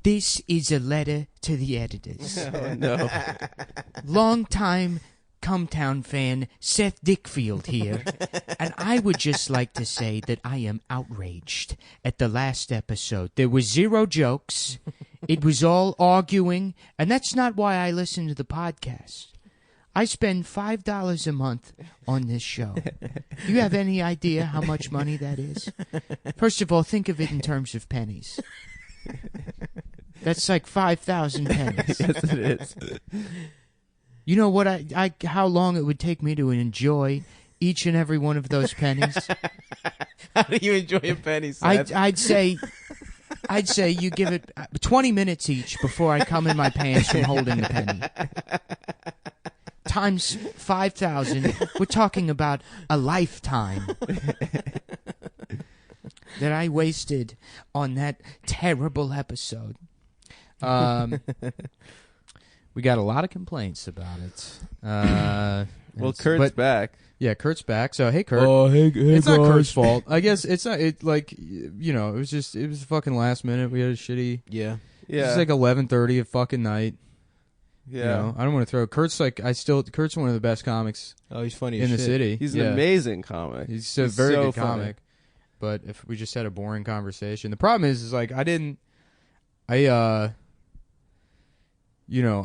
This is a letter to the editors. Oh, no. Long-time Cum Town fan Seth Dickfield here, and I would just like to say that I am outraged at the last episode. There was 0 jokes. It was all arguing, and that's not why I listen to the podcast. I spend $5 a month on this show. Do you have any idea how much money that is? First of all, think of it in terms of pennies. That's like 5,000 pennies. Yes, it is. You know what? How long it would take me to enjoy each and every one of those pennies? How do you enjoy a penny, Seth? I'd say you give it 20 minutes each before I come in my pants from holding the penny. Times 5,000. We're talking about a lifetime that I wasted on that terrible episode. We got a lot of complaints about it. Well, Kurt's back. Yeah, Kurt's back. So, hey, Kurt. Oh, hey, it's guys. not Kurt's fault. I guess it's not. It like it was fucking last minute. We had a shitty. Yeah. Yeah. It's like 11:30 at fucking night. Yeah. You know, I don't want to throw Kurt's Kurt's one of the best comics Oh, he's funny in the as shit. city. He's an amazing comic. He's a very so good funny. comic. But if we just had a boring conversation, the problem is like I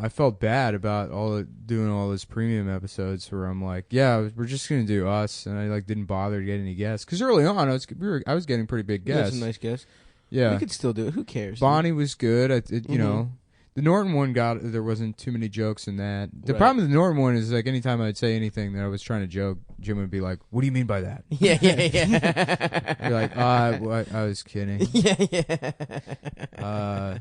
felt bad about doing all those premium episodes where I'm like, yeah, we're just gonna do us, and I like didn't bother to get any guests because early on I was getting pretty big You got guests. some nice guests. Yeah, We could still do it. Who cares? Bonnie was good. You know, the Norton one there wasn't too many jokes in that. The Right. problem with the Norton one is like anytime I'd say anything that I was trying to joke, Jim would be like, "What do you mean by that?" Yeah. You're like, I was kidding. Yeah.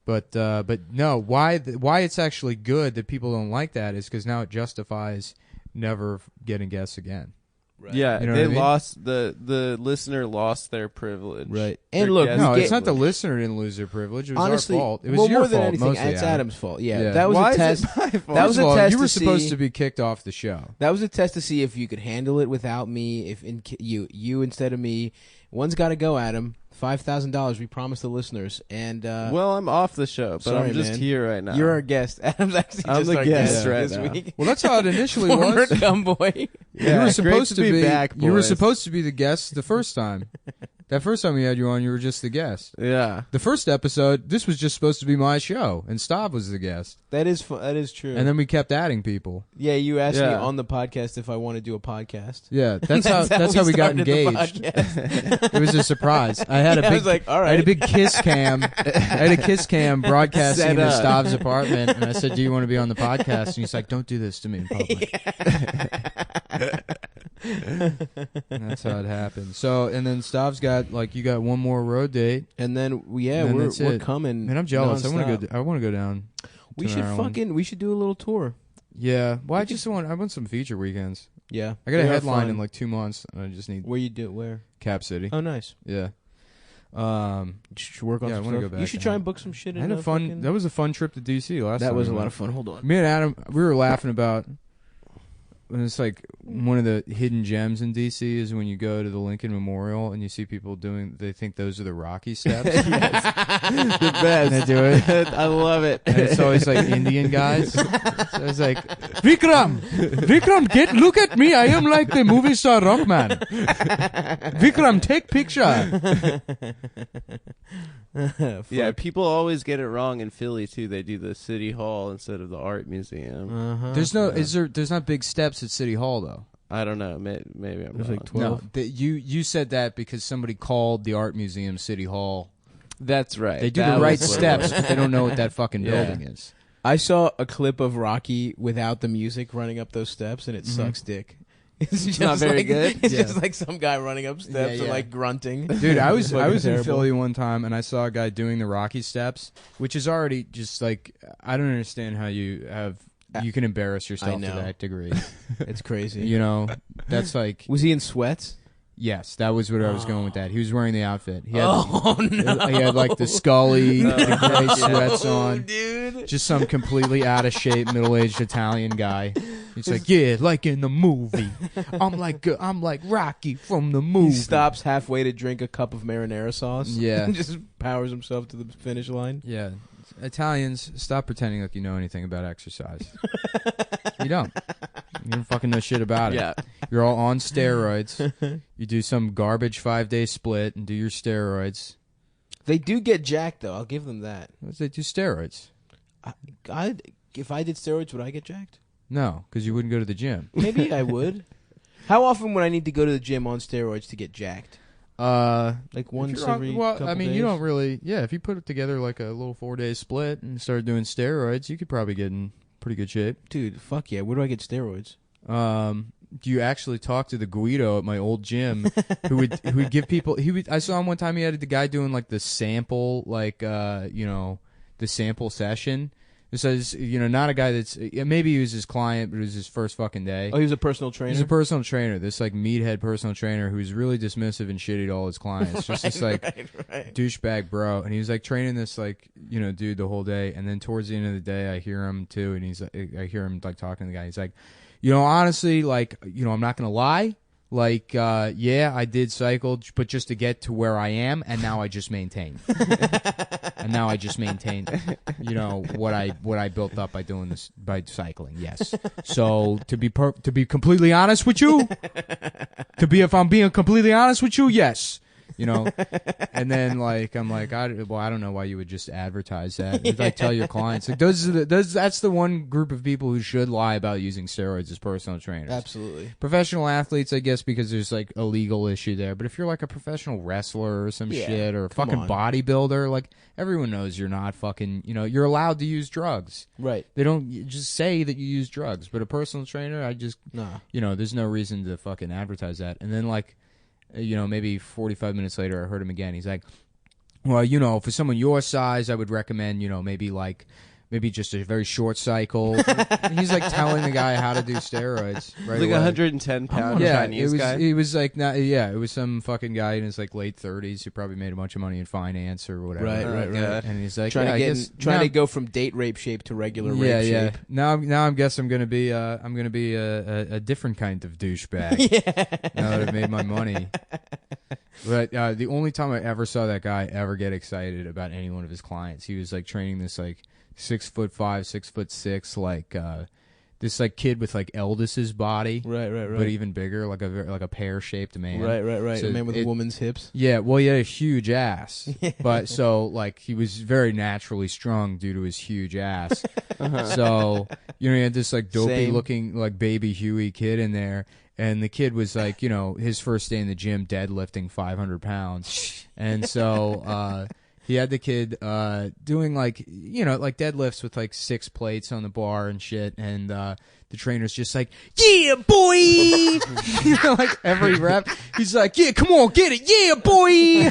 But no, why it's actually good that people don't like that is because now it justifies never getting guests again. Right. Yeah, You know they what I mean? lost the listener lost their privilege. Right. Their And look, guest No, we it's get- not the listener didn't lose their privilege. It was Honestly, our fault. It was well, your more than fault anything, mostly. it's Adam's fault. Yeah, Yeah. that was Why a is test. it my fault? That was First a of all, test you were to supposed see- to be kicked off the show. That was a test to see if you could handle it without me. If you instead of me, one's got to go, Adam. $5,000. We promised the listeners, and Well, I'm off the show, but sorry, I'm just man. here right now. You're our guest. Adam's actually I'm just the our guest guest right this now. week. Well, that's how it initially Former was. Cumboy. Yeah, You were great supposed to be back, You were boys. supposed to be the guest the first time. That first time we had you on, you were just the guest. Yeah. The first episode, this was just supposed to be my show, and Stav was the guest. That is that is true. And then we kept adding people. yeah, you asked me Yeah. on the podcast if I want to do a podcast. Yeah, that's how we got started the engaged. podcast. It was a surprise. I had a Yeah, I big was like, all I had a right. big kiss cam. I had a kiss cam broadcasting Set into up. Stav's apartment, and I said, "Do you want to be on the podcast?" And he's like, "Don't do this to me in public." And that's how it happened. So, and then Stav's got you got one more road date. And then And we're that's it. coming. Man, I'm jealous. nonstop. I want to go down. We to should Maryland. we should do a little tour. Yeah. Well, I want some feature weekends. Yeah, I got a They are headline fun. in like 2 months, and I just need Where you do where? Cap City. Oh, nice. Yeah. You should work on Yeah, I some wanna stuff. go back You should and try have- and book some shit. I had a fun. That was a fun trip to DC last time. That was a we lot went. of fun. Hold on. Me and Adam, we were laughing about. And it's like one of the hidden gems in DC is when you go to the Lincoln Memorial and you see people they think those are the Rocky steps. The best. And they do it. I love it. And it's always like Indian guys. So it's like, Vikram, look at me. I am like the movie star Rockman. Vikram, take picture. Yeah, people always get it wrong in Philly too. They do the City Hall instead of the Art Museum. There's not big steps at City Hall though. I don't know. Maybe I'm There's wrong. like 12. No, you said that because somebody called the Art Museum City Hall. That's right. They do That the right was what it steps, was. but they don't know what that fucking Yeah. building is. I saw a clip of Rocky without the music running up those steps, and it sucks dick. It's just not very like, good? It's Yeah. just like some guy running up steps Yeah, and yeah. like grunting. Dude, I was Fucking in terrible. Philly one time and I saw a guy doing the Rocky steps, which is already just like I don't understand how you can embarrass yourself to know. that degree. It's crazy. You know, that's like Was he in sweats? Yes, that was what I was going with. That he was wearing the outfit. He had, no! He had like the Scully, the gray sweats on, dude. just some completely out of shape middle-aged Italian guy. He's like, yeah, like in the movie. I'm like Rocky from the movie. He stops halfway to drink a cup of marinara sauce. Yeah. And just powers himself to the finish line. Yeah. Italians, stop pretending like you know anything about exercise. You don't. You don't fucking know shit about it. Yeah. You're all on steroids. You do some garbage 5-day split and do your steroids. They do get jacked, though. I'll give them that. They do steroids. If I did steroids, would I get jacked? No, because you wouldn't go to the gym. Maybe I would. How often would I need to go to the gym on steroids to get jacked? Like once every couple I mean, days? you don't really... Yeah, if you put it together like a little 4-day split and started doing steroids, you could probably get in pretty good shape. Dude, fuck yeah. Where do I get steroids? You actually talked to the Guido at my old gym who would give people... I saw him one time, he had the guy doing like the sample, the sample session. It says, not a guy that's... Maybe he was his client, but it was his first fucking day. Oh, he was a personal trainer? He's a personal trainer. This, like, meathead personal trainer who's really dismissive and shitty to all his clients. Just this, like, douchebag bro. And he was, like, training this, like, dude the whole day. And then towards the end of the day, I hear him, too. And I hear him, like, talking to the guy. He's like, honestly, like, I'm not going to lie. Like, yeah, I did cycle, but just to get to where I am, and now I just maintain. What I built up by doing this, by cycling. Yes. So to be completely honest with you, if I'm being completely honest with you, yes. And then like I'm like I don't know why you would just advertise that. You'd, like, tell your clients like that's the one group of people who should lie about using steroids as personal trainers. Absolutely. Professional athletes, I guess, because there's like a legal issue there. But if you're like a professional wrestler or some shit or a fucking bodybuilder, like everyone knows you're not fucking. You're allowed to use drugs. Right. They don't just say that you use drugs. But a personal trainer, I just there's no reason to fucking advertise that. And then like. Maybe 45 minutes later, I heard him again. He's like, well, for someone your size, I would recommend, maybe just a very short cycle. And he's like telling the guy how to do steroids. Right, like away. 110-pound Chinese guy. He was like, it was some fucking guy in his like late 30s who probably made a bunch of money in finance or whatever. Right. And he's like, trying to go from date rape shape to regular rape shape. Now I guess I'm gonna be a different kind of douchebag. Now that I've made my money. But the only time I ever saw that guy ever get excited about any one of his clients, he was like training this like 6'5", 6'6", like this like kid with like Eldis's body, right, but even bigger, like a pear shaped man, right. So a man with a woman's hips. Yeah, well, he had a huge ass, but so like he was very naturally strong due to his huge ass. So he had this like dopey looking like baby Huey kid in there. And the kid was like, his first day in the gym deadlifting 500 pounds. And so he had the kid doing like, like deadlifts with like 6 plates on the bar and shit. And the trainer's just like, yeah, boy! Like every rep, he's like, yeah, come on, get it, yeah, boy!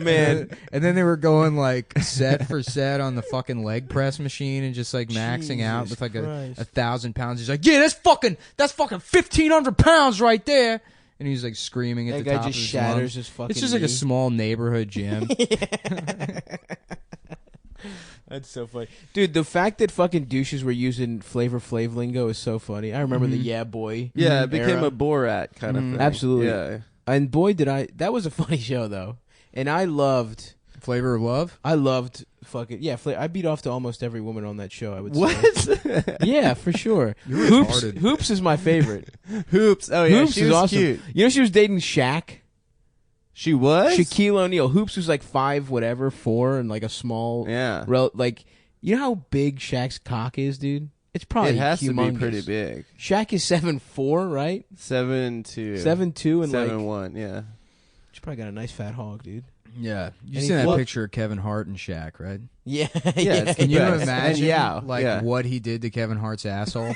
Man. And then they were going like set for set on the fucking leg press machine and just like maxing out with like 1,000 pounds. He's like, yeah, that's fucking 1,500 pounds right there. And he's like screaming at the top of his lungs. That guy just shatters his fucking It's just like a small neighborhood gym. That's so funny. Dude, the fact that fucking douches were using Flavor Flav lingo is so funny. I remember the yeah boy. Yeah, it became a Borat kind of thing. Absolutely. Yeah. And boy, did I... That was a funny show, though. And I loved... Flavor of Love? I loved fucking... Yeah, I beat off to almost every woman on that show, I would say. What? Yeah, for sure. Hoops is my favorite. Hoops. Oh, yeah, Hoops she was awesome. cute. She was dating Shaq? She was? Shaquille O'Neal. Hoops was like 4, and like a small... Yeah. Like, you know how big Shaq's cock is, dude? It's probably It has humongous. to be pretty big. Shaq is 7'4", right? 7'2". 7'2" and 7'1", yeah. She's probably got a nice fat hog, dude. Yeah. You seen that picture of Kevin Hart and Shaq, right? Yeah. Yeah. Can you imagine what he did to Kevin Hart's asshole?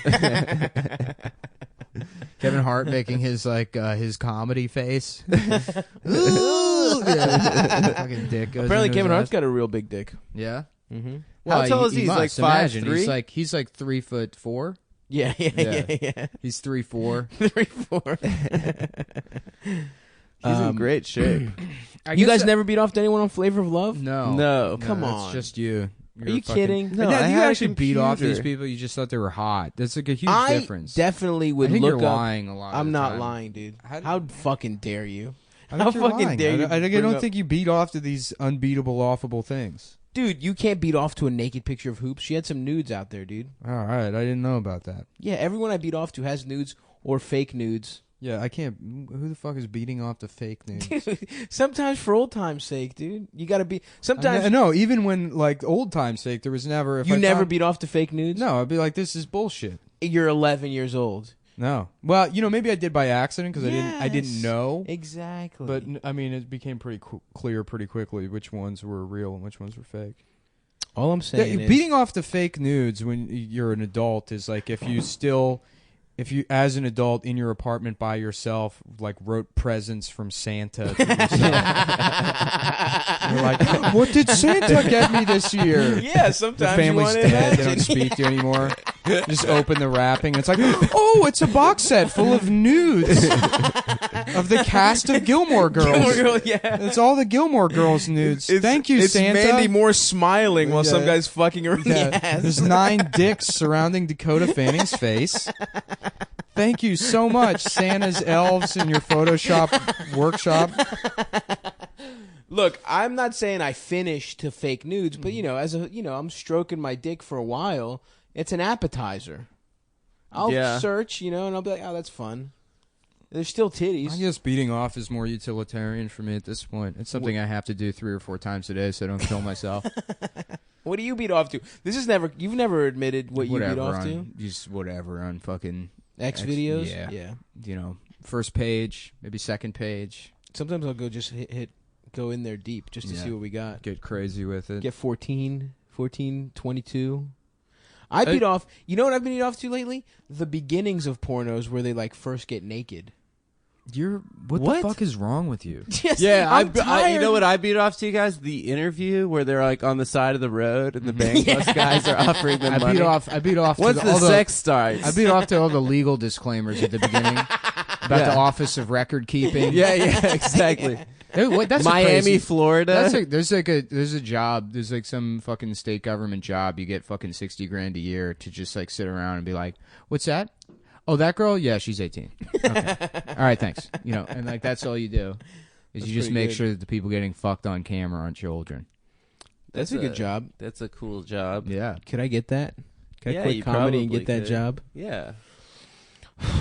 Kevin Hart making his his comedy face. Ooh, fucking dick goes Apparently, into Kevin his Hart's ass. got a real big dick. Yeah. Mm-hmm. How tall is he? He's like 5'3"? He's like 3'4". Yeah. He's 3'4". 3'4". He's in great shape. You guys never beat off to anyone on Flavor of Love? No. Come on. It's just you. Are you kidding? No, No, I you had a actually beat off these computer. people. You just thought they were hot. That's like a huge I difference. definitely would I think look you're up. lying a lot. I'm of the not time. lying, dude. How- How fucking dare you? I How think you're fucking lying. dare you? I bring don't up- think you beat off to these unbeatable, offable things. Dude, you can't beat off to a naked picture of Hoops. She had some nudes out there, dude. All right, I didn't know about that. Yeah, everyone I beat off to has nudes or fake nudes. Yeah, I can't. Who the fuck is beating off to fake news? Sometimes for old time's sake, dude. You gotta be. Sometimes No, even when like old time's sake, there was never. If you I never found- beat off to fake nudes. No, I'd be like, this is bullshit. You're 11 years old. No. Well, maybe I did by accident because I didn't Yes. know. Exactly. But I mean, it became pretty clear pretty quickly which ones were real and which ones were fake. all I'm saying is Beating off the fake nudes when you're an adult is like if you, as an adult in your apartment by yourself, like wrote presents from Santa to yourself. You're like, what did Santa get me this year? Yeah, The sometimes family's you want dead. They don't speak to you anymore. Just open the wrapping. It's like, oh, it's a box set full of nudes of the cast of Gilmore Girls. Gilmore Girl, yeah. It's all the Gilmore Girls nudes. Thank you, it's Santa. Mandy Moore smiling while some Yeah. guy's fucking her in the ass. There's 9 dicks surrounding Dakota Fanning's face. Thank you so much, Santa's elves in your Photoshop workshop. Look, I'm not saying I finished to fake nudes, but I'm stroking my dick for a while. It's an appetizer. I'll search, and I'll be like, oh, that's fun. There's still titties. I guess beating off is more utilitarian for me at this point. It's something I have to do 3 or 4 times a day so I don't kill myself. What do you beat off to? You've never admitted what you beat off to? Just whatever on fucking X videos? Yeah. First page, maybe second page. Sometimes I'll go just go in there deep just to see what we got. Get crazy with it. Get 14, 22. I beat off. You know what I've been beat off to lately? The beginnings of pornos where they like first get naked. What the fuck is wrong with you? Yes, Yeah, I'm tired. you know what I beat off to, you guys? The interview where they're like on the side of the road and the bank bus guys are offering them money. I beat off. Once to the all sex starts. I beat off to all the legal disclaimers at the beginning about the Office of Record Keeping. yeah, exactly. That's Miami, crazy. Florida. There's a job. There's like some fucking state government job. You get fucking $60,000 a year to just like sit around and be like, "What's that? Oh, that girl? Yeah, she's 18. Okay. All right, thanks." And like that's all you do is you just make sure that the people getting fucked on camera aren't children. That's a good job. That's a cool job. Yeah. Could I get that? Could I Yeah, quit you comedy and probably get that could. job? Yeah.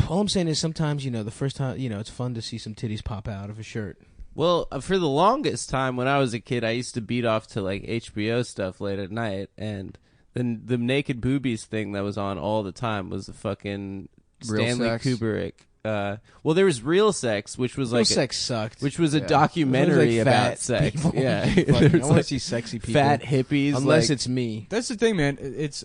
All I'm saying is sometimes, the first time, it's fun to see some titties pop out of a shirt. Well, for the longest time when I was a kid, I used to beat off to like HBO stuff late at night, and then the naked boobies thing that was on all the time was the fucking Real Stanley Sex? Kubrick. Well, there was Real Sex, which was Real like sex sucked. which was a Yeah. documentary It was like about fat sex. people. Yeah, Fucking- There I was, want to like, see sexy people. fat hippies. Unless like, it's me. That's the thing, man. It's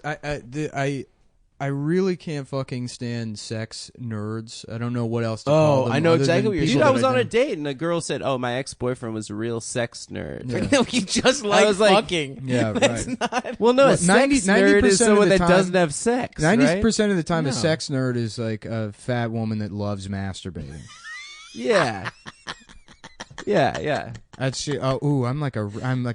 I really can't fucking stand sex nerds. I don't know what else to call them. I know other exactly than what you're people saying. dude, I that was on a don't- date and a girl said, "Oh, my ex-boyfriend was a real sex nerd." Yeah. You just like was like- fucking. Yeah, That's right. not. Well, no, Well, a sex 90% nerd is of someone the that time- doesn't have sex. 90% of the time, No. a sex nerd is like a fat woman that loves masturbating. Yeah. Yeah. That's I'm like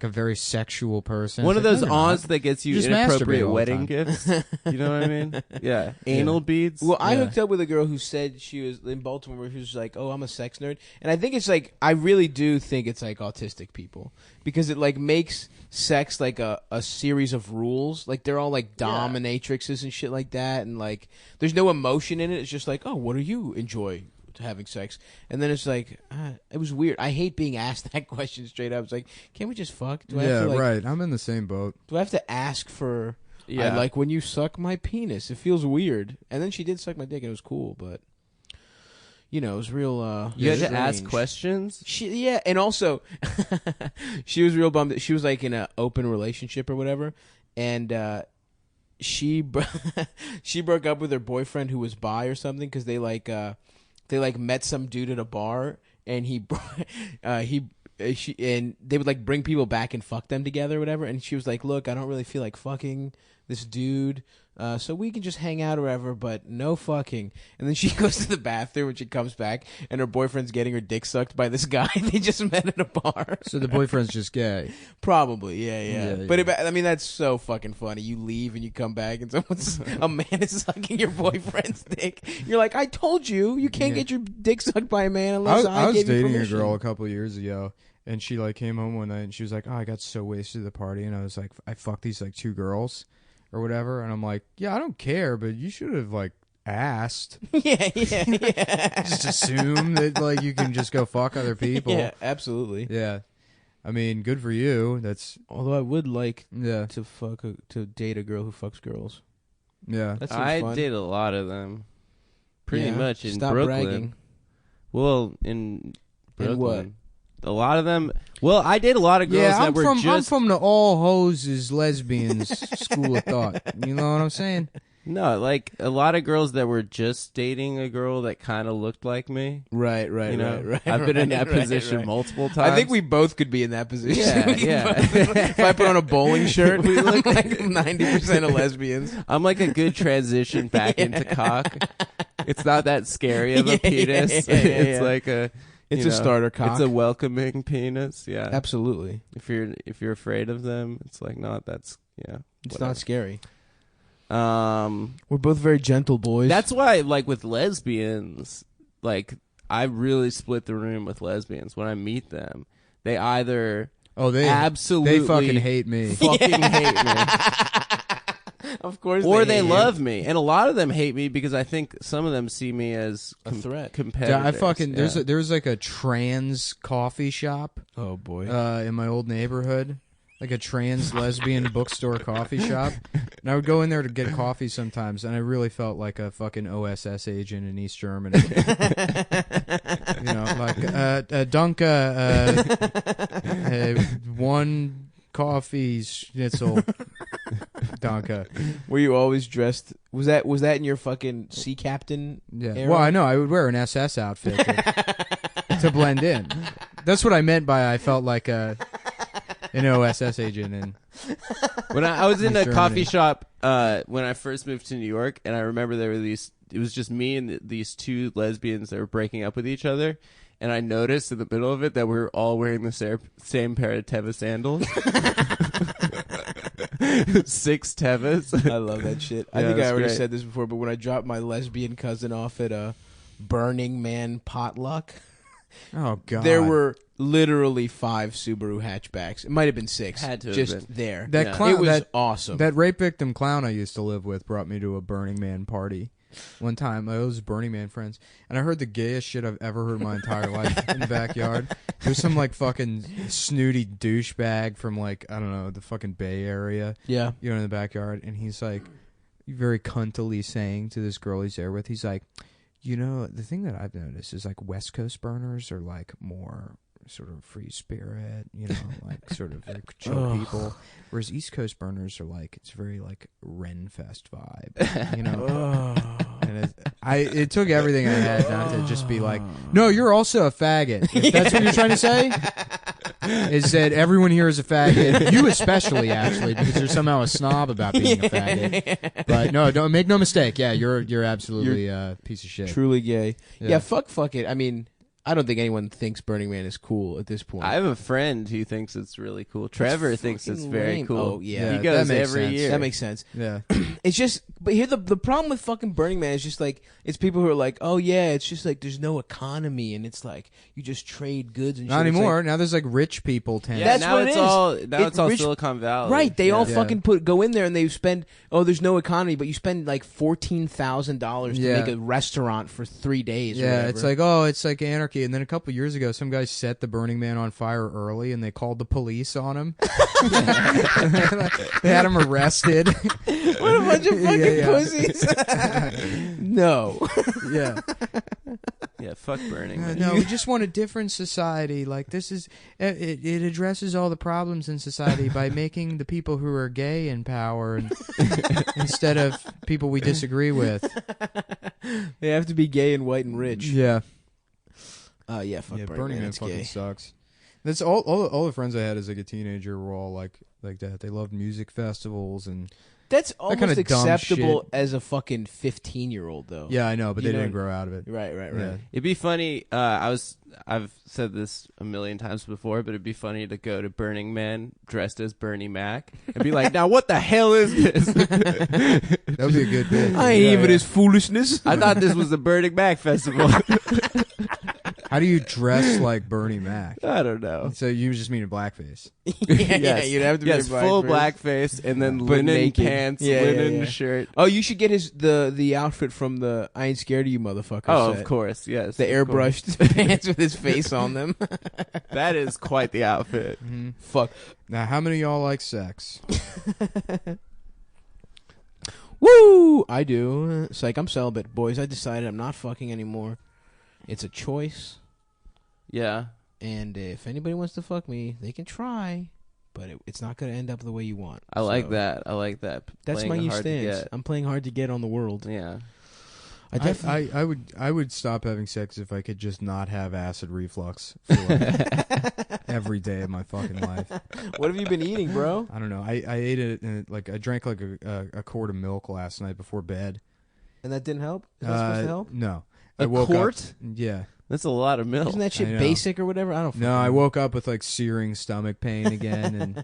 a very sexual person. One It's of like, those no, you're not. aunts that gets you Just masturbate inappropriate all the wedding time. gifts. You know what I mean? Yeah. Anal beads. Well, I Yeah. hooked up with a girl who said she was in Baltimore. Who was like, "Oh, I'm a sex nerd," and I think it's like I really do think it's like autistic people because it like makes sex like a series of rules. Like they're all like dominatrixes and shit like that, and like there's no emotion in it. It's just like, "Oh, what do you enjoy?" Having sex, and then it's like it was weird. I hate being asked that question straight up. It's like, can't we just fuck? Do I have to, like, right. I'm in the same boat. Do I have to ask for? Yeah. I like when you suck my penis. It feels weird. And then she did suck my dick, and it was cool. But it was real. You had to ask strange. questions. And also, she was real bummed that she was like in an open relationship or whatever, and she broke up with her boyfriend who was bi or something because they met some dude at a bar, and she and they would like bring people back and fuck them together or whatever. And she was like, "Look, I don't really feel like fucking this dude. So we can just hang out or whatever, but no fucking. And then she goes to the bathroom and she comes back, and her boyfriend's getting her dick sucked by this guy they just met at a bar. So the boyfriend's just gay. Probably, yeah. Yeah, But I mean, that's so fucking funny. You leave and you come back, and a man is sucking your boyfriend's dick. You're like, I told you, you can't get your dick sucked by a man unless I was gave you dating permission. a girl a couple years ago, and she like came home one night and she was like, "Oh, I got so wasted at the party," and I was like, "I fucked these like 2 girls." Or whatever, and I'm like, yeah, I don't care, but you should have like asked. Yeah. Just assume that like you can just go fuck other people. Yeah, absolutely. Yeah, I mean, good for you. That's Although I would like yeah, to date a girl who fucks girls. yeah. That seems I fun. did a lot of them. Pretty Yeah. much in Stop Brooklyn. bragging. Well, in Brooklyn. what? A lot of them. Well, I date a lot of girls Yeah, that were I'm just. from the all hoes is lesbians school of thought. You know what I'm saying? No, like a lot of girls that were just dating a girl that kind of looked like me. Right. You know, I've been in that position multiple times. I think we both could be in that position. Yeah. If I put on a bowling shirt, we look like 90% of lesbians. I'm like a good transition back into cock. It's not that scary of a penis. It's like a. It's you a starter cock. It's a welcoming penis. Yeah. Absolutely. If you're afraid of them, it's like not. That's yeah. It's whatever. not scary. We're both very gentle boys. That's why, like with lesbians, like I really split the room with lesbians. When I meet them, they either They absolutely fucking hate me. fucking hate me, of course, or they hate you. love me, and a lot of them hate me because I think some of them see me as A threat. competitors. Yeah, I fucking Yeah. there's like a trans coffee shop Oh boy. in my old neighborhood, like a trans lesbian bookstore coffee shop, and I would go in there to get coffee sometimes, and I really felt like a fucking OSS agent in East Germany. You know, like Dunke, one coffee schnitzel, Dunke. Were you always dressed? Was that in your fucking sea captain? Yeah. era? Well, I know I would wear an SS outfit to blend in. That's what I meant by I felt like an OSS agent. And When I was in a Germany. coffee shop when I first moved to New York, and I remember there were these. It was just me and these 2 lesbians that were breaking up with each other, and I noticed in the middle of it that we were all wearing the same pair of Teva sandals. 6 Tevas. I love that shit. I Yeah, think I it's already great. said this before, but when I dropped my lesbian cousin off at a Burning Man potluck, oh god, there were literally 5 Subaru hatchbacks. It might have been 6. Had to have just been. there. that Yeah. clown. It was that awesome. that rape victim clown I used to live with brought me to a Burning Man party. One time, I was Burning Man friends, and I heard the gayest shit I've ever heard in my entire life in the backyard. There's some like fucking snooty douchebag from like I don't know the fucking Bay Area, yeah. in the backyard, and he's like very cuntily saying to this girl he's there with, he's like, you know, the thing that I've noticed is like West Coast burners are like more sort of free spirit, you know, like sort of very chill people, whereas East Coast burners are like it's very like Renfest vibe, you know. And it took everything I had not to just be like, no, you're also a faggot. If that's what you're trying to say, is that everyone here is a faggot. You especially, actually, because you're somehow a snob about being a faggot. But no, don't make no mistake. Yeah, you're absolutely a piece of shit. Truly gay. Yeah. Yeah, fuck it. I mean, I don't think anyone thinks Burning Man is cool at this point. I have a friend who thinks it's really cool. Trevor thinks it's fucking very lame. cool. Oh, yeah. He goes that makes every sense. year. That makes sense. Yeah. It's just, but here the problem with fucking Burning Man is just like it's people who are like, oh yeah, it's just like there's no economy and it's like you just trade goods and Not shit. It's anymore. like- now there's like rich people tent. Yeah, That's now what it it's is. all it's all rich- Silicon Valley. Right, they all Yeah. fucking go in there and they spend. Oh, there's no economy, but you spend like $14,000 to Yeah. make a restaurant for 3 days. or Yeah, whatever. it's like, oh, it's like anarchy. And then a couple years ago, some guy set the Burning Man on fire early, and they called the police on him. They had him arrested. what a bunch of fucking Yeah. pussies. No. Yeah. Yeah, fuck Burning Man. No, we just want a different society. Like this is, it addresses all the problems in society by making the people who are gay in power, and, instead of people we disagree with. They have to be gay and white and rich. Yeah. Yeah, fuck Yeah, Burning Man. It's fucking gay. sucks. That's all the friends I had as like a teenager were all like that. They loved music festivals and That's kinda almost dumb acceptable shit. as a fucking 15-year-old, though. Yeah, I know, but You they know- didn't grow out of it. Right. Yeah. It'd be funny. I've said this a million times before, but it'd be funny to go to Burning Man dressed as Bernie Mac and be like, "Now what the hell is this?" That would be a good bit. I ain't even this foolishness. I thought this was the Burning Mac festival. How do you dress like Bernie Mac? I don't know. So you just mean a blackface? yeah, you'd have to be full blackface and then But linen naked. pants, Yeah, linen yeah. shirt. Oh, you should get the outfit from the I Ain't Scared of You motherfucker Oh, set. of course, yes. The of course. airbrushed pants with his face on them. That is quite the outfit. Fuck. Now, how many of y'all like sex? Woo! I do. It's like I'm celibate, boys. I decided I'm not fucking anymore. It's a choice. Yeah. And if anybody wants to fuck me, they can try. But it's not going to end up the way you want. I like So, that. I like that. That's Playing my new hard to stance. get. I'm playing hard to get on the world. Yeah. I would stop having sex if I could just not have acid reflux for like every day of my fucking life. What have you been eating, bro? I don't know. I ate it and I drank like a quart of milk last night before bed. And that didn't help? Is that supposed to help? No. A I woke quart? up. Yeah. That's a lot of milk. Isn't that I shit know. basic or whatever? I don't No, fucking I know. woke up with like searing stomach pain again, and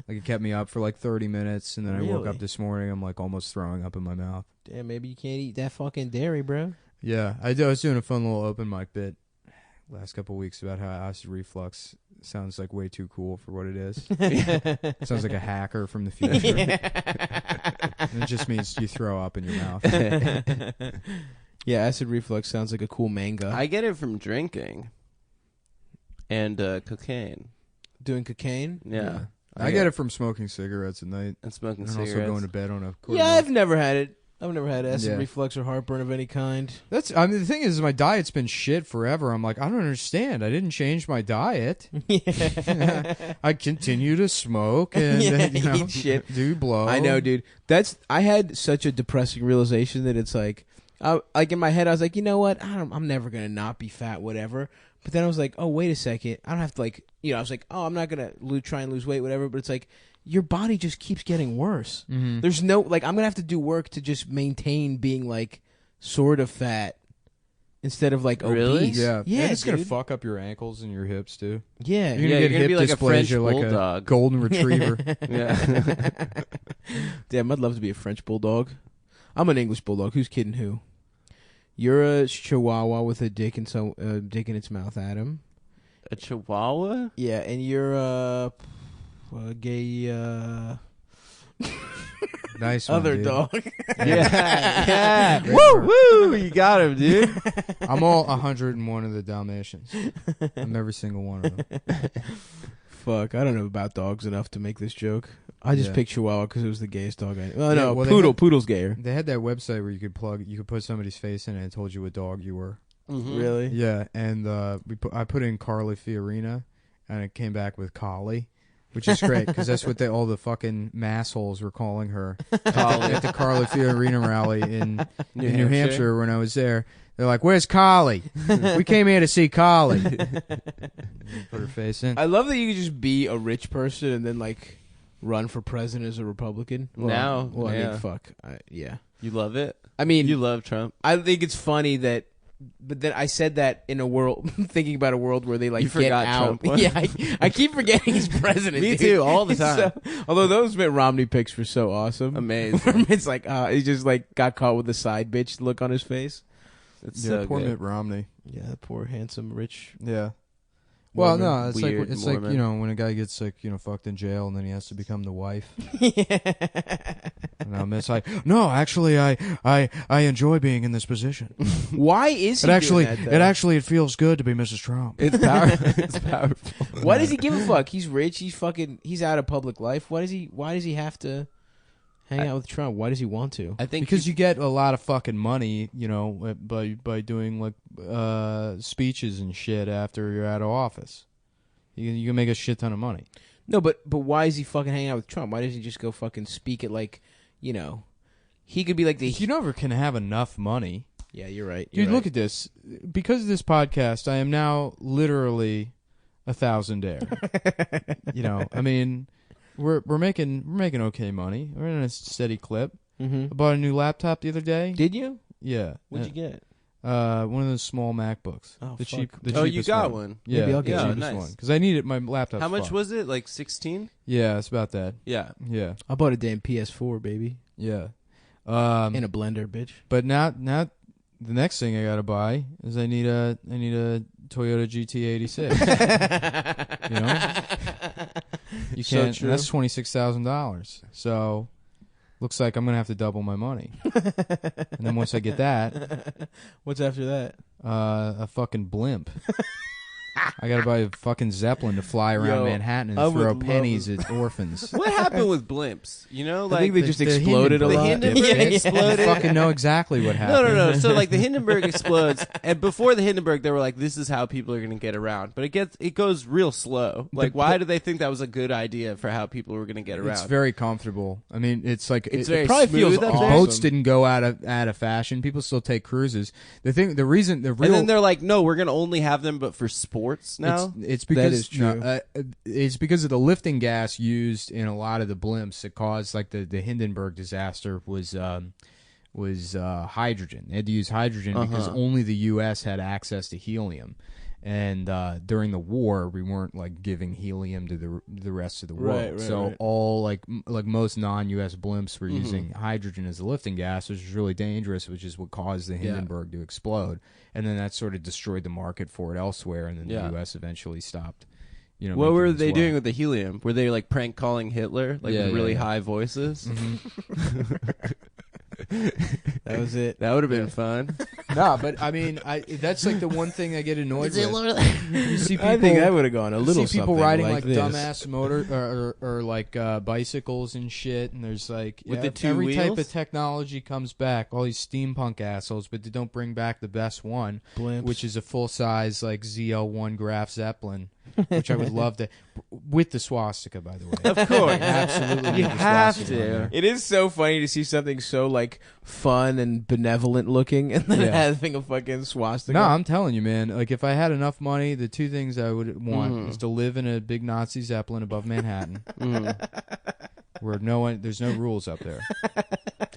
like it kept me up for like 30 minutes, and then I woke Really? up this morning. I'm like almost throwing up in my mouth. Damn, maybe you can't eat that fucking dairy, bro. Yeah, I was doing a fun little open mic bit last couple of weeks about how acid reflux sounds like way too cool for what it is. It sounds like a hacker from the future. And it just means you throw up in your mouth. Yeah, acid reflux sounds like a cool manga. I get it from drinking and cocaine. Doing cocaine? Yeah. I get it from smoking cigarettes at night And smoking and cigarettes. also going to bed on a quart Yeah, of I've milk. never had it. I've never had acid Yeah. reflux or heartburn of any kind. I mean, the thing is, my diet's been shit forever. I'm like, I don't understand. I didn't change my diet. I continue to smoke and Yeah, you know, eat shit. do blow. I know, dude. I had such a depressing realization that it's like in my head I was like, you know what? I'm never gonna not be fat, whatever. But then I was like, oh, wait a second. I don't have to I was like, oh, I'm not gonna try and lose weight, whatever. But it's like your body just keeps getting worse. Mm-hmm. There's no I'm gonna have to do work to just maintain being like sort of fat instead of like Really? obese. Yeah, yeah, and it's gonna dude. fuck up your ankles and your hips too. Yeah, You're Yeah, gonna you're get gonna hip be like a French dysplasia, like a bulldog. golden retriever. Yeah. Damn, I'd love to be a French bulldog. I'm an English bulldog. Who's kidding who? You're a Chihuahua with a dick in its mouth, Adam. A chihuahua? Yeah, and you're a gay Nice one, other dude. dog. Yeah. Great Woo! work. Woo! You got him, dude. I'm all 101 of the Dalmatians. I'm every single one of them. Fuck, I don't know about dogs enough to make this joke. I just Yeah. picked Chihuahua because it was the gayest dog I knew. Oh, Yeah, no, well, they Poodle. had- Poodle's gayer. They had that website where you could put somebody's face in it and it told you what dog you were. Mhm. Really? Yeah, and I put in Carly Fiorina, and it came back with Collie, which is great because that's what all the fucking massholes were calling her. Collie. At the Carly Fiorina rally in New New Hampshire when I was there. They're like, "Where's Collie? We came here to see Collie." Put her face in. I love that you could just be a rich person and then run for president as a Republican. Now, well, I yeah. mean, fuck, yeah. You love it? I mean, You love Trump? I think it's funny that, but then I said that in a world, thinking about a world where they You get forgot out. Trump was- Yeah, I keep forgetting he's president. Me dude. too, all the time. So, although those Mitt Romney picks were so awesome. Amazing. It's like he just got caught with a side bitch look on his face. It's Yeah, so poor good. Mitt Romney. Yeah, poor handsome rich. Yeah. Well, Mormon. no, it's Weird like Mormon. when a guy gets fucked in jail and then he has to become the wife. And it's like, no, actually, I enjoy being in this position. Why is he doing that, though? it feels good to be Mrs. Trump. It's powerful. It's powerful. Why does he give a fuck? He's rich. He's out of public life. Why does he have to hang out with Trump? Why does he want to? I think Because you get a lot of fucking money, by doing speeches and shit after you're out of office. You can make a shit ton of money. No, but why is he fucking hanging out with Trump? Why doesn't he just go fucking speak at he could be like the You never can have enough money. Yeah, you're right. Dude, look at this. Because of this podcast, I am now literally a thousandaire. I mean, we're making okay money. We're in a steady clip. Mm-hmm. I bought a new laptop the other day. Did you? Yeah. What'd you get? One of those small MacBooks. Oh, the fuck. the Oh, you cheapest got one. one. Yeah, Maybe I'll get the one. cheapest Nice. one because I needed my laptop. How much was it? Like 16? Yeah, it's about that. Yeah. Yeah, I bought a damn PS4, baby. yeah. In a blender, bitch. But now the next thing I gotta buy is I need a Toyota GT86. You know, you So can't. true. That's $26,000. So looks like I'm gonna have to double my money. And then once I get that, What's after that? a fucking blimp. I gotta buy a fucking Zeppelin to fly around Yo, Manhattan I and would throw love pennies at orphans. What happened with blimps? You know, I like think they the- just the exploded a Hindenburg- lot. the Hindenburg I exploded. fucking know exactly what No, happened. no, no. So like the Hindenburg explodes, and before the Hindenburg, they were like, "This is how people are going to get around." But it goes real slow. Like, why do they think that was a good idea for how people were going to get around? It's very comfortable. I mean, it's like It's it very probably smooth feels up awesome. there. boats didn't go out of fashion. People still take cruises. The real And then they're like, "No, we're going to only have them, but for sports now." It's because is true. it's because of the lifting gas used in a lot of the blimps that caused like the Hindenburg disaster was hydrogen. They had to use hydrogen because only the U.S. had access to helium. And during the war, we weren't like giving helium to the rest of the world. Right. All like most non-U.S. blimps were using hydrogen as the lifting gas, which is really dangerous, which is what caused the Hindenburg to explode. And then that sort of destroyed the market for it elsewhere. And then the U.S. eventually stopped. You know, What making were it as they well. doing with the helium? Were they like prank calling Hitler, like Yeah, with really yeah. high voices? That was it. That would have been fun. No, but I mean, that's like the one thing I get annoyed with. You see people, I think I would have gone a little. you see people something riding like like this. dumbass motor or like bicycles and shit, and there's like With the two every type wheels? of technology comes back. All these steampunk assholes, but they don't bring back the best one, Blimps. which is a full size like ZL1 Graf Zeppelin, which I would love to with the swastika, by the way. Of course. Absolutely, You with the have swastika on to. there. It is so funny to see something so like fun and benevolent looking, and then Yeah. having a fucking swastika. No, I'm telling you, man. Like, if I had enough money, the two things I would want is to live in a big Nazi Zeppelin above Manhattan, where there's no rules up there.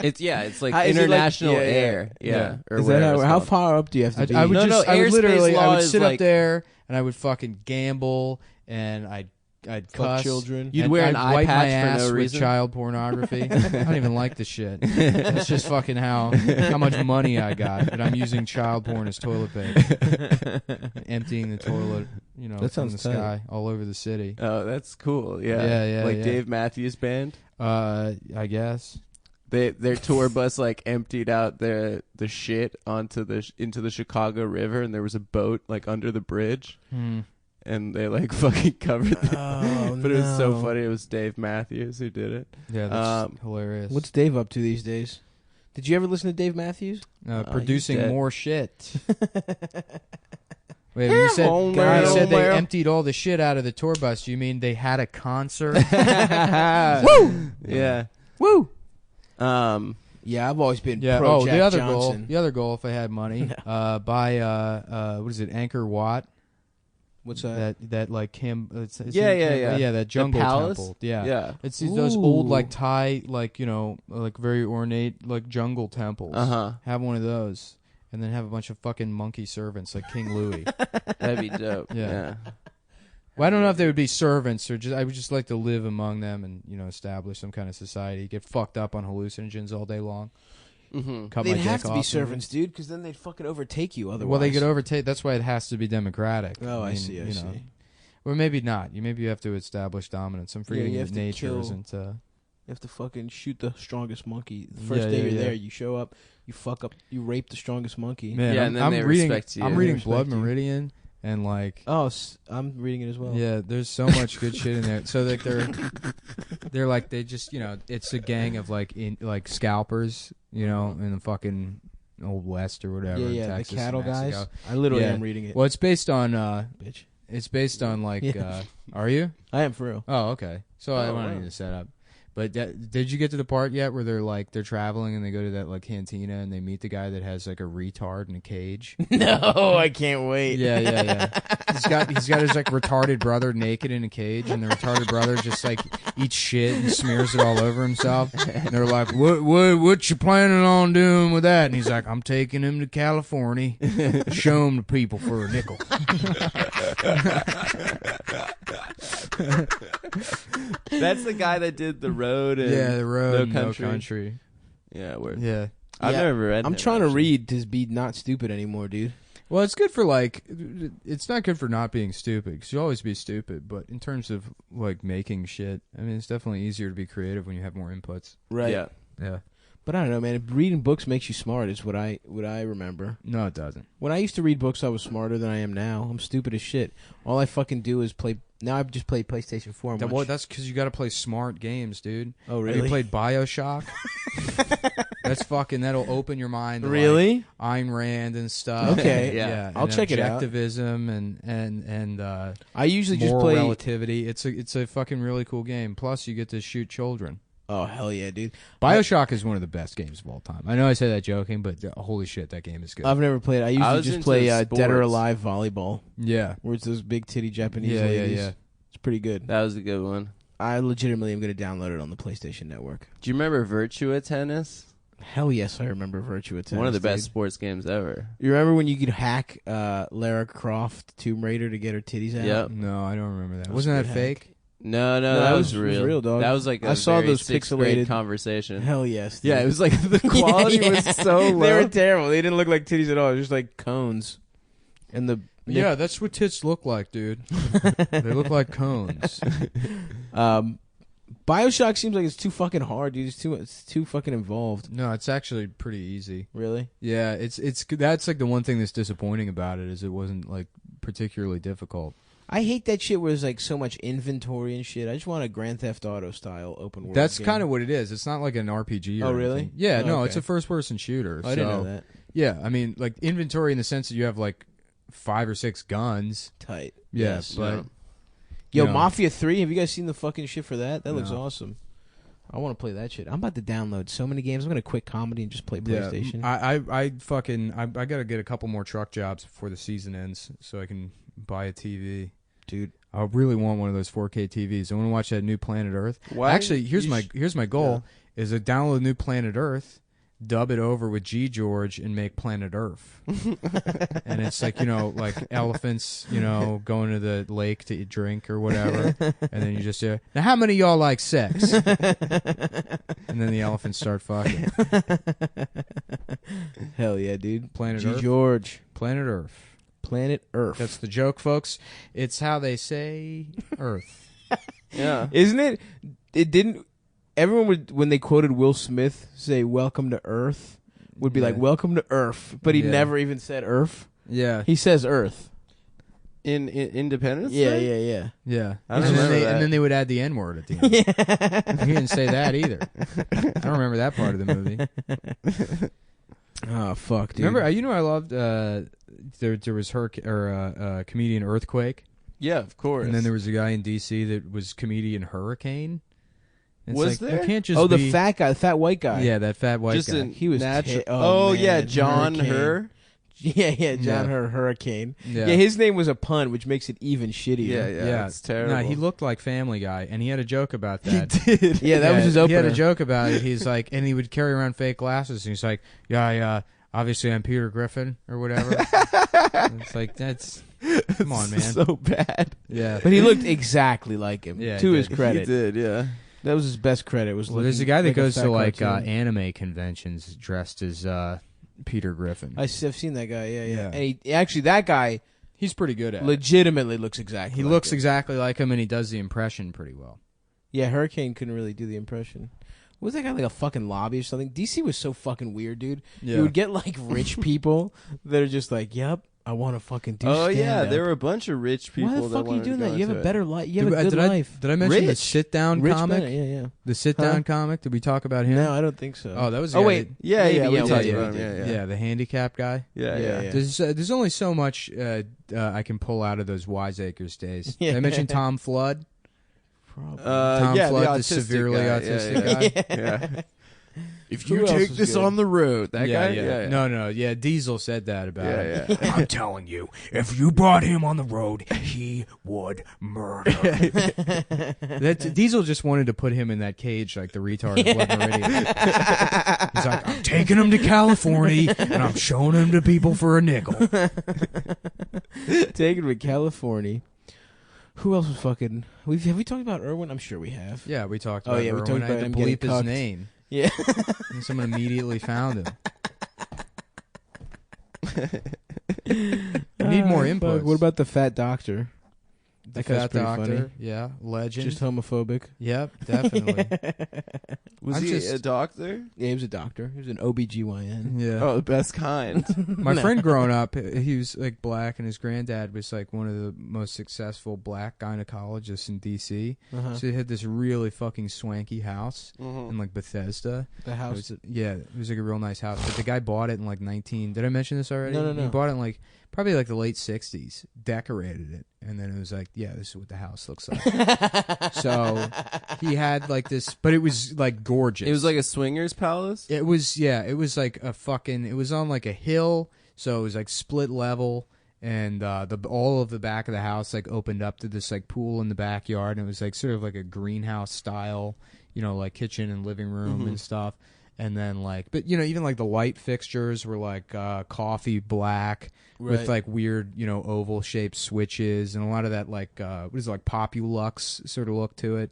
It's like How- is it like- international yeah, yeah. air. Yeah. Or Is that whatever it's how called. far up do you have to be? I would No, just, no, I would airspace literally, I law would is sit like- up there and I would fucking gamble and I'd Fuck cuss. children. You'd and wear an I'd eye wipe my patch for ass no with reason? child pornography. I don't even like the shit. That's just fucking how much money I got, but I'm using child porn as toilet paper, emptying the toilet, That from sounds the tight. sky all over the city. Oh, that's cool. Yeah. Yeah, Like yeah. Dave Matthews Band. I guess. Their tour bus like emptied out the shit into the Chicago River, and there was a boat like under the bridge, and they like fucking covered it. Oh, But it was so no. funny. It was Dave Matthews who did it. Yeah, that's hilarious. What's Dave up to these days? Did you ever listen to Dave Matthews? producing he's dead. more shit? Wait, when you said, Hello, when you said they Mel. emptied all the shit out of the tour bus, do you mean they had a concert? Woo! Yeah. Woo! Yeah, I've always been Yeah. pro Oh, Jack the other Johnson. goal, if I had money, buy what is it, Angkor Wat? What's that? That like him? It's Yeah. that jungle palace? temple. Yeah. Yeah. It's those old Ooh. like Thai like like very ornate like jungle temples. Have one of those, and then have a bunch of fucking monkey servants like King Louis. That'd be dope. Yeah. Well, I don't know if they would be servants or I would just like to live among them and establish some kind of society. Get fucked up on hallucinogens all day long. Mm-hmm. Cut They'd my have dick to be off. servants, dude, because then they'd fucking overtake you otherwise. Well, they get overtake. That's why it has to be democratic. Oh, I see. I see. Or maybe not. Maybe you have to establish dominance. I'm forgetting you that have to nature kill- isn't. You have to fucking shoot the strongest monkey. The first Yeah, day yeah, you're yeah. there, you show up, you fuck up, you rape the strongest monkey. Man, Yeah, I'm, and then I'm they reading. respect you. I'm They reading respect Blood you. Meridian, and like, Oh, I'm reading it as well. yeah, there's so much good shit in there. So like they're like they just it's a gang of like scalpers, in the fucking Old West or whatever. in Yeah, Texas the cattle and Mexico. guys. I literally Yeah. am reading it. Well, it's based on Bitch. it's based on like Yeah. are you? I am for real. Oh, okay. So I Oh, don't wow. need to set up. But did you get to the part yet where they're traveling and they go to that like cantina and they meet the guy that has like a retard in a cage? No, I can't wait. Yeah. He's got his like retarded brother naked in a cage, and the retarded brother just like eats shit and smears it all over himself. And they're like, "What you planning on doing with that?" And he's like, "I'm taking him to California, show him to people for a nickel." That's the guy that did The Road. And The Road, No No Country. Yeah, word. Yeah. I've Yeah, never read. I'm him, trying to actually. read to be not stupid anymore, dude. Well, it's good for like, it's not good for not being stupid because you'll always be stupid. But in terms of like making shit, I mean, it's definitely easier to be creative when you have more inputs. Right. Yeah. Yeah. But I don't know, man. Reading books makes you smart. Is what I remember. No, it doesn't. When I used to read books, I was smarter than I am now. I'm stupid as shit. All I fucking do is play. Now I just play PlayStation 4. And watch. That's because you got to play smart games, dude. Oh, Have really? you played BioShock? That'll open your mind. To, Really? like, Ayn Rand and stuff. Okay. Yeah. I'll and check it out. Objectivism and I usually just moral play. relativity. It's a fucking really cool game. Plus, you get to shoot children. Oh hell yeah, dude! BioShock is one of the best games of all time. I know I say that joking, but holy shit, that game is good. I've never played. I usually was just into play Dead or sports. Alive volleyball, yeah. where it's those big titty Japanese Yeah, ladies. yeah. It's pretty good. That was a good one. I legitimately am going to download it on the PlayStation Network. Do you remember Virtua Tennis? Hell yes, I remember Virtua Tennis. One of the best dude. sports games ever. You remember when you could hack Lara Croft Tomb Raider to get her titties out? Yep. No, I don't remember that. That was Wasn't a that good fake? No, No, that it was was real. real, dog. That was like a I saw very those sixth pixelated- grade conversation. Hell yes. Dude. Yeah, it was like the quality Yeah. was so low. They were terrible. They didn't look like titties at all. It was just like cones. And the Yeah, that's what tits look like, dude. They look like cones. BioShock seems like it's too fucking hard, dude. It's too fucking involved. No, it's actually pretty easy. Really? Yeah, it's that's like the one thing that's disappointing about it is it wasn't like particularly difficult. I hate that shit where there's like so much inventory and shit. I just want a Grand Theft Auto style open world. That's game. kind of what it is. It's not like an RPG. Or Oh, really? anything. Yeah, Oh, no, okay. it's a first-person shooter. Oh, I didn't know that. Yeah, I mean, like inventory in the sense that you have like 5 or 6 guns. Tight. Yeah, Yes. but Yo, you know. Mafia 3, have you guys seen the fucking shit for that? That looks No. awesome. I want to play that shit. I'm about to download so many games. I'm going to quit comedy and just play PlayStation. Yeah, I gotta get a couple more truck jobs before the season ends so I can buy a TV. Dude. I really want one of those 4K TVs. I want to watch that new Planet Earth. Why- Actually, here's you my goal is to download new Planet Earth, dub it over with G George, and make Planet Earth. And it's like, like elephants, going to the lake to drink or whatever. And then you just say, now how many of y'all like sex? And then the elephants start fucking. Hell yeah, dude. Planet G. Earth. George. Planet Earth. Planet Earth. That's the joke, folks. It's how they say Earth. Yeah. Isn't it? It didn't. Everyone would, when they quoted Will Smith, say "Welcome to Earth," would be like Yeah. "Welcome to Earth," but he Yeah. never even said Earth. Yeah. He says Earth. In Independence Yeah, Day? yeah, Yeah. I don't and, then remember that. and then they would add the N word at the end. yeah. He didn't say that either. I don't remember that part of the movie. Oh fuck, dude. Remember, I loved there was comedian Earthquake, Yeah, of course. and then there was a guy in DC that was comedian Hurricane. And it's Was like, there? You can't just Oh, the be- fat guy, the fat white guy. Yeah, that fat white just guy. in He was natural. oh, yeah, man, John Hurricane. Her. Yeah, John Yeah. Hurricane. Yeah. Yeah, his name was a pun, which makes it even shittier. Yeah, it's terrible. No, he looked like Family Guy, and he had a joke about that. did. Yeah, that was his He opener. had a joke about it. He's like, and he would carry around fake glasses. And he's like, yeah, obviously I'm Peter Griffin or whatever. And it's like, come on, man. So bad. Yeah. But he looked exactly like him. Yeah, to he his did. credit, He did, yeah. that was his best credit. Was Well, there's a looking guy that like goes fat to like cartoon. anime conventions dressed as Peter Griffin. I've seen that guy. Yeah, yeah. Yeah. And he actually, that guy He's pretty good at it. legitimately looks exactly. He like looks him. exactly like him, and he does the impression pretty well. Yeah, Hurricane couldn't really do the impression. Was that guy like a fucking lobby or something? DC was so fucking weird, dude. Yeah. You would get like rich people that are just like, "Yep, I want to fucking do." Oh, yeah. stand-up." There were a bunch of rich people Why the that fuck are you wanted to doing go that? You have into a it. better life. You have a good did life. Did I mention the Rich. sit-down Rich comic? man, yeah. The sit-down Huh? comic? Did we talk about him? No, I don't think so. Oh, that was the Oh guy wait, that- Yeah, Maybe, yeah, we yeah, talked we about did. him. yeah, the handicapped guy. Yeah. Yeah. There's only so much I can pull out of those Wiseacres days. Yeah. Did I mention Tom Flood? Probably. Tom yeah, Flood, the the autistic severely guy. autistic Yeah. guy. Yeah. If Who you else take was this good? on the road, that yeah, guy. yeah. No, yeah. Diesel said that about him. Yeah. I'm telling you, if you brought him on the road, he would murder. Diesel just wanted to put him in that cage like the retard of Blood Meridian. He's like, I'm Taking him to California, and I'm showing him to people for a nickel. Taking him to California. Who else was fucking? Have we talked about Irwin? I'm sure we have. yeah, we talked Oh, about yeah, we Irwin. talked I about had him to getting bleep his cucked. name. Yeah. And someone immediately found him. We need more input. What about the fat doctor? the that guy's fat pretty doctor? funny. Yeah, legend. Just homophobic. Yep, definitely. Was I'm he just- a doctor? Yeah, he was a doctor. He was an OBGYN. Yeah. Oh, the best kind. My friend growing up, he was like black, and his granddad was like one of the most successful black gynecologists in D.C. Uh-huh. So he had this really fucking swanky house Mhm. in like Bethesda. The It house. was, yeah, it was like a real nice house. But the guy bought it in like 19. Did I mention this already? No. He bought it in like probably like the late 60s, decorated it, and then it was like, yeah, this is what the house looks like. So he had like this, but it was like gorgeous. It was like a swingers palace. It was, yeah, it was like a fucking, it was on like a hill, so it was like split level, and all of the back of the house like opened up to this like pool in the backyard, and it was like sort of like a greenhouse style, you know, like kitchen and living room and stuff. And then like, but you know, even like the light fixtures were like coffee black with Right. like weird, you know, oval shaped switches, and a lot of that like what is it, like Populux sort of look to it.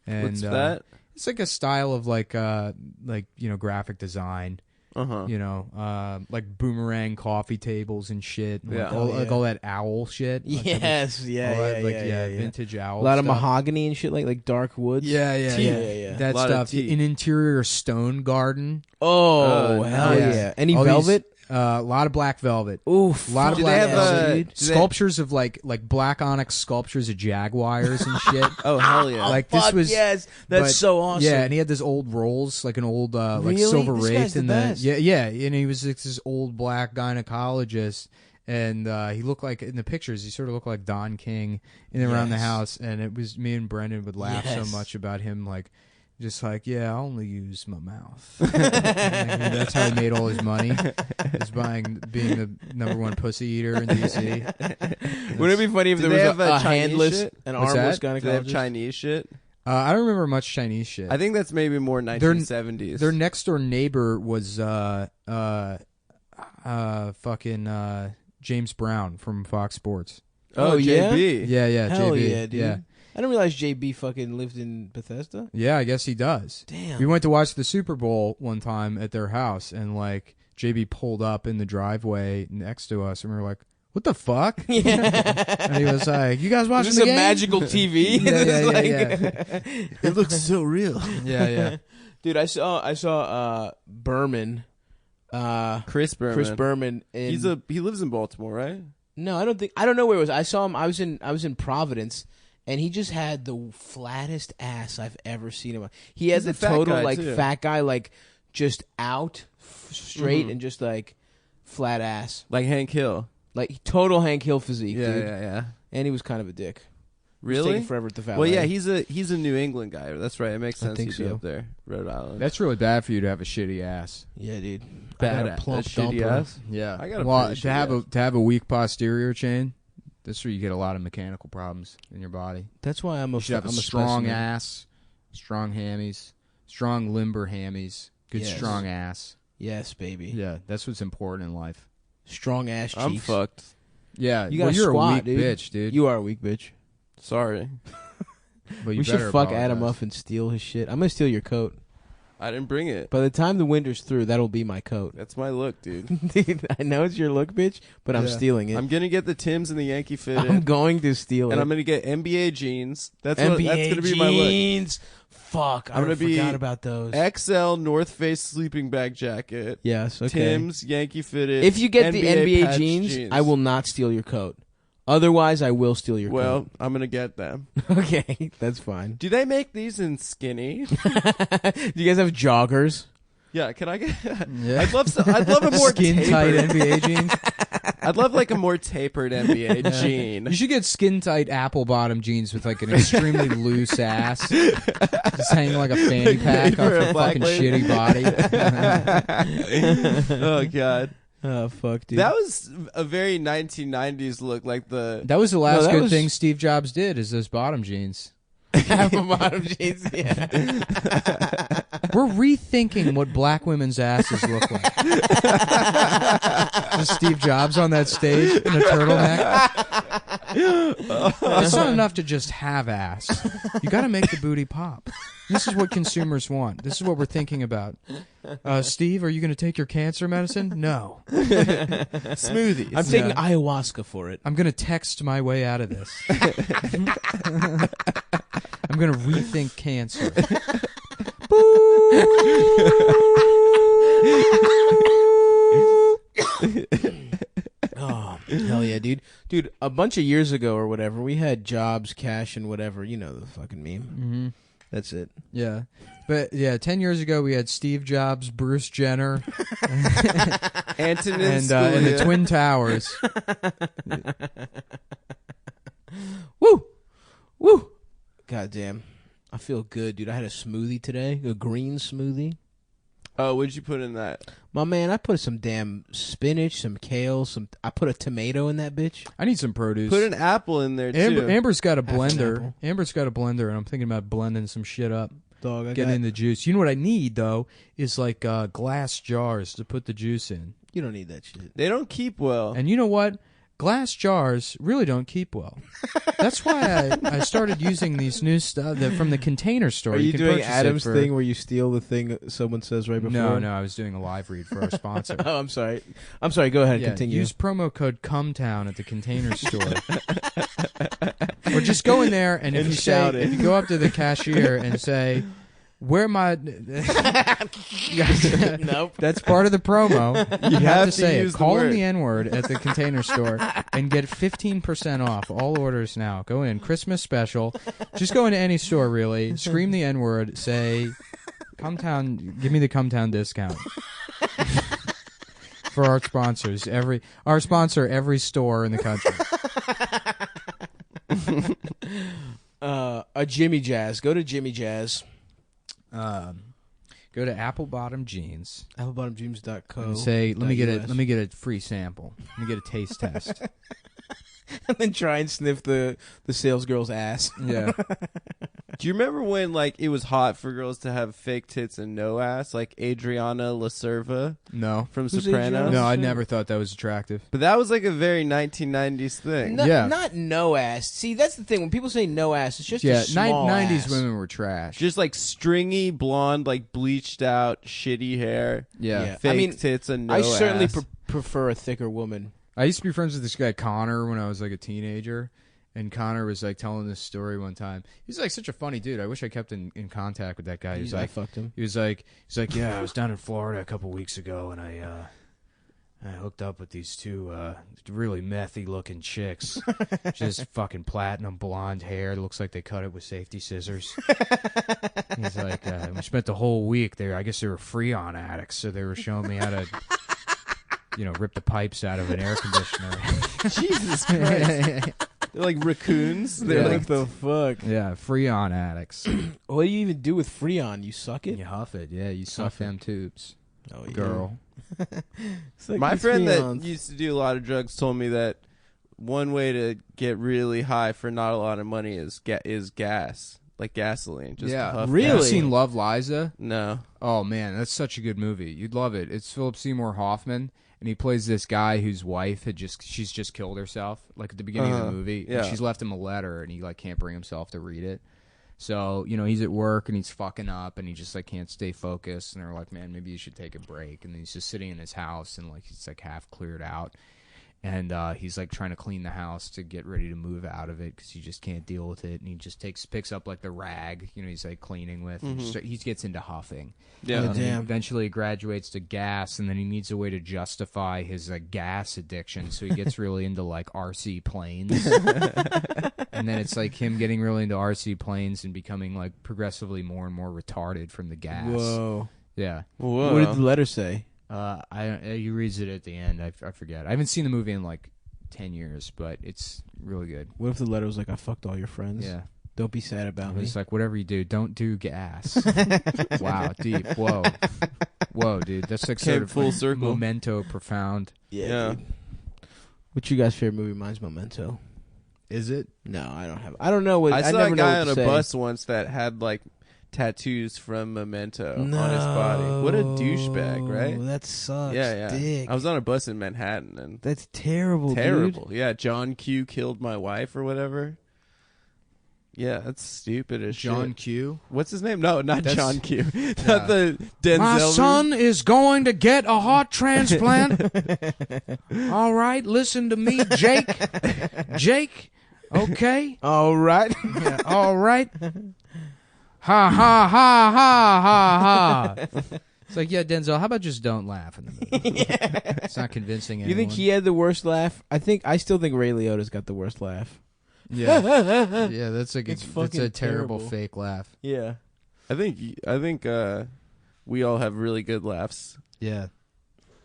And What's that? it's like a style of like you know, graphic design. You know, like boomerang coffee tables and shit. And Yeah. like, all, Oh, yeah. like all that owl shit. Like, Yes, all yeah, that, like, yeah. vintage owl. A lot of stuff. mahogany and shit, like dark woods. Yeah, yeah, Tea. yeah. Yeah. That Lot of stuff. tea. An interior stone garden. Oh, Oh, hell nice. yeah! Any All these- velvet? A lot of black velvet. Oof. A lot of Do black they have velvet. do they- Sculptures of like black onyx sculptures of jaguars and shit. Oh hell yeah! Like this Fuck was yes, that's but- so awesome. Yeah, and he had this old rolls, like an old like Really? silver This wraith guy's the in best. yeah, and he was like, this old black gynecologist, and he looked like in the pictures, he sort of looked like Don King in and around the Yes. house, and it was me and Brendan would laugh Yes. so much about him, like just like, yeah, I only use my mouth. And that's how he made all his money, is being the #1 pussy eater in DC. Wouldn't it be funny if Do there they was have, a Chinese handless, shit? an What's armless that? Do they have gynecologist? Chinese shit? I don't remember much Chinese shit. I think that's maybe more 1970s. Their next door neighbor was fucking James Brown from Fox Sports. oh, yeah? JB. Yeah, Hell JB. yeah, dude. Yeah. I didn't realize JB fucking lived in Bethesda. Yeah, I guess he does. Damn. We went to watch the Super Bowl one time at their house, and like JB pulled up in the driveway next to us, and we were like, "What the fuck?" And he was like, "You guys watching Is the this a game?" magical TV? Yeah, It's yeah. It looks so real. Yeah. Dude, I saw Berman. Chris Berman. Chris Berman. In, He lives in Baltimore, right? No, I don't know where it was. I saw him. I was in Providence, and he just had the flattest ass I've ever seen him. He has He's a the fat total guy, like too. fat guy, like just out straight and just like flat ass, Like Hank Hill. like total Hank Hill physique, dude. Yeah. And he was kind of a dick. He was Really? taking forever at the valet. Well, yeah, he's a New England guy. That's right. It makes I sense think he'd be so. up there, Rhode Island. That's really bad for you to have a shitty ass. yeah, dude. bad. I got a plump That shitty dumper. ass. Yeah, I got a well, pretty to have shitty to have a weak posterior chain. That's where you get a lot of mechanical problems in your body. That's why I'm a You should have a I'm strong specimen. ass, strong hammies, strong limber hammies, good Yes. strong ass. Yes, baby. Yeah, that's what's important in life. Strong ass cheeks. I'm fucked. Yeah, You well, gotta you're squat, a weak dude. bitch, dude. You are a weak bitch. Sorry. But you We should better fuck apologize. Adam up and steal his shit. I'm gonna steal your coat. I didn't bring it. By the time the winter's through, that'll be my coat. That's my look, dude. Dude, I know it's your look, bitch, but I'm Yeah. stealing it. I'm gonna get the Timbs and the Yankee fit I'm going to steal and it. I'm gonna get NBA jeans. That's NBA that's gonna be my look. jeans. Fuck, I'm I gonna be forgot about those. XL North Face sleeping bag jacket. Yes, okay. Timbs, Yankee fitted. If you get the NBA patch jeans, I will not steal your coat. Otherwise, I will steal your Well, coat. I'm gonna get them. Okay, that's fine. Do they make these in skinny? Do you guys have joggers? Yeah, can I get? Yeah. I'd love a more skin tight tapered- NBA jeans. I'd love like a more tapered NBA jean. You should get skin tight apple bottom jeans with like an extremely loose ass, just hanging like a fanny pack off for a a black fucking lady. shitty body. Oh god, Oh fuck, dude. that was a very 1990s look. Like the That was the last that good was- thing Steve Jobs did. Is those bottom jeans. apple bottom jeans. Yeah. We're rethinking what black women's asses look like. Just Steve Jobs on that stage in a turtleneck. It's not enough to just have ass. You got to make the booty pop. This is what consumers want. This is what we're thinking about. Steve, are you going to take your cancer medicine? No. smoothies. I'm taking ayahuasca for it. I'm going to text my way out of this. I'm going to rethink cancer. Oh, hell yeah, dude. Dude, a bunch of years ago or whatever, we had Jobs, Cash, and whatever. You know the fucking meme. Mm-hmm. That's it. Yeah. But yeah, 10 years ago we had Steve Jobs, Bruce Jenner, Antonin and the Scalia. Twin Towers. Woo! Woo! God damn. I feel good, dude. I had a smoothie today, a green smoothie. Oh, what'd you put in that? My man, I put some damn spinach, some kale, I put a tomato in that bitch. I need some produce. Put an apple in there too. Amber's got a Half an blender. apple. Amber's got a blender, and I'm thinking about blending some shit up, Dog, I getting got, in the juice. You know what I need though is like glass jars to put the juice in. you don't need that shit. They don't keep well. And you know what? Glass jars really don't keep well. That's why I started using these new stuff from the Container Store. Are you can doing purchase it Adam's for- thing where you steal the thing someone says right before? No, I was doing a live read for our sponsor. Oh, I'm sorry. I'm sorry. Go ahead. Yeah, Continue. use promo code Cum Town at the Container Store. Or just go in there and if And you shout say, it. if you go up to the cashier and say, "Where my?" Nope. That's part of the promo. You have to say use it. the Call in word. the N-word at the Container Store and get 15% off all orders now. Go in, Christmas special. Just go into any store, really. Scream the N-word. Say, "Cum Town, give me the Cum Town discount." For our sponsors, our sponsor, every store in the country. A Jimmy Jazz. Go to Jimmy Jazz. Go to Apple Bottom Jeans Applebottomjeans.co. and say, "Let me get a free sample. Let me get a taste test." And then try and sniff the sales girl's ass. Yeah. Do you remember when like it was hot for girls to have fake tits and no ass, like Adriana Lacerva No. from Who's Sopranos? Adriana? No, I never thought that was attractive. But that was like a very 1990s thing. No, Yeah. Not no ass. See, that's the thing. When people say no ass, it's just Yeah, a small 90s ass. women were trash. Just like stringy blonde, like bleached out, shitty hair, yeah. Yeah. fake I mean, tits and no I certainly ass. prefer a thicker woman. I used to be friends with this guy Connor when I was like a teenager, and Connor was like telling this story one time. He's like such a funny dude. I wish I kept in contact with that guy. He's I like, fucked him. he's like, yeah, I was down in Florida a couple weeks ago, and I hooked up with these two really methy looking chicks. Just fucking platinum blonde hair. It looks like they cut it with safety scissors. He's like, we spent the whole week there. I guess they were Freon addicts, so they were showing me how to, rip the pipes out of an air conditioner. Jesus Christ. They're like raccoons. They're Yeah. like What the fuck? Yeah, Freon addicts. What do you even do with Freon? You suck it? You huff it. Yeah, you suck Huff it. them tubes, Oh, yeah. girl. It's like My these friend that Freons. used to do a lot of drugs told me that one way to get really high for not a lot of money is gas, like gasoline. Just Yeah. to huff Really? Have you gas. seen Love Liza? No. Oh man, that's such a good movie. You'd love it. It's Philip Seymour Hoffman, and he plays this guy whose wife she's just killed herself, like at the beginning of the movie. Yeah. And she's left him a letter, and he like can't bring himself to read it. So he's at work and he's fucking up, and he just like can't stay focused. And they're like, "Man, maybe you should take a break." And he's just sitting in his house, and like he's like half cleared out. And he's like trying to clean the house to get ready to move out of it because he just can't deal with it. And he just picks up like the rag, he's like cleaning with. And he gets into huffing. Yeah. And then he Damn. eventually graduates to gas, and then he needs a way to justify his gas addiction. So he gets really into like RC planes. And then it's like him getting really into RC planes and becoming like progressively more and more retarded from the gas. Whoa. Yeah. Whoa. What did the letter say? He reads it at the end. I forget. I haven't seen the movie in like 10 years, but it's really good. What if the letter was like, I fucked all your friends? Yeah. Don't be sad about me. It's like, whatever you do, don't do gas. Wow, deep. Whoa, dude. That's like sort of full circle. Memento, profound. Yeah. Dude. What's your guys' favorite movie? Mine's Memento. Is it? No, I don't know what. I saw never a guy know on what a to say. bus once that had like tattoos from Memento on his body. What a douchebag, right? That sucks. Yeah. Dick. I was on a bus in Manhattan and That's terrible. terrible. Dude. Yeah, John Q killed my wife or whatever. Yeah, that's stupid as John shit. Q. What's his name? No, not That's- John Q. Not the Denzel. My son is going to get a heart transplant. All right, listen to me, Jake. Jake, okay? All right. Yeah, all right. Ha, ha, ha, ha, ha, ha. It's like, yeah, Denzel, how about just don't laugh in the movie? It's not convincing You anyone. think he had the worst laugh? I still think Ray Liotta's got the worst laugh. Yeah. Yeah, that's like It's it's fucking a terrible terrible. fake laugh. Yeah. I think we all have really good laughs. Yeah.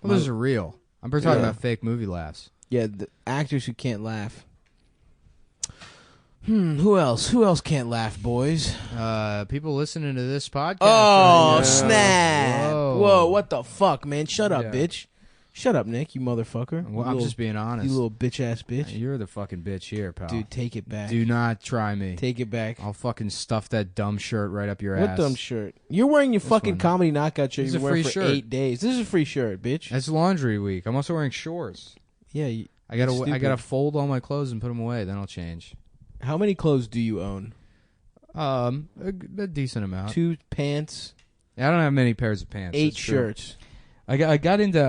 Well, those are real. I'm talking Yeah. about fake movie laughs. Yeah, the actors who can't laugh. Who else? Who else can't laugh, boys? People listening to this podcast. Oh, Yeah. snap. Whoa. Whoa, what the fuck, man? Shut up, Yeah. bitch. Shut up, Nick, you motherfucker. Well, You I'm little- just being honest. You little bitch-ass bitch. You're the fucking bitch here, pal. Dude, take it back. Do not try me. Take it back. I'll fucking stuff that dumb shirt right up your What ass. dumb shirt? You're wearing your fucking one. comedy knockout shirt This is you've a been wearing free for shirt. 8 days. This is a free shirt, bitch. It's laundry week. I'm also wearing shorts. Yeah. I gotta Stupid. fold all my clothes and put them away. Then I'll change. How many clothes do you own? A decent amount. 2 pants, I don't have many pairs of pants. 8 that's true. shirts. I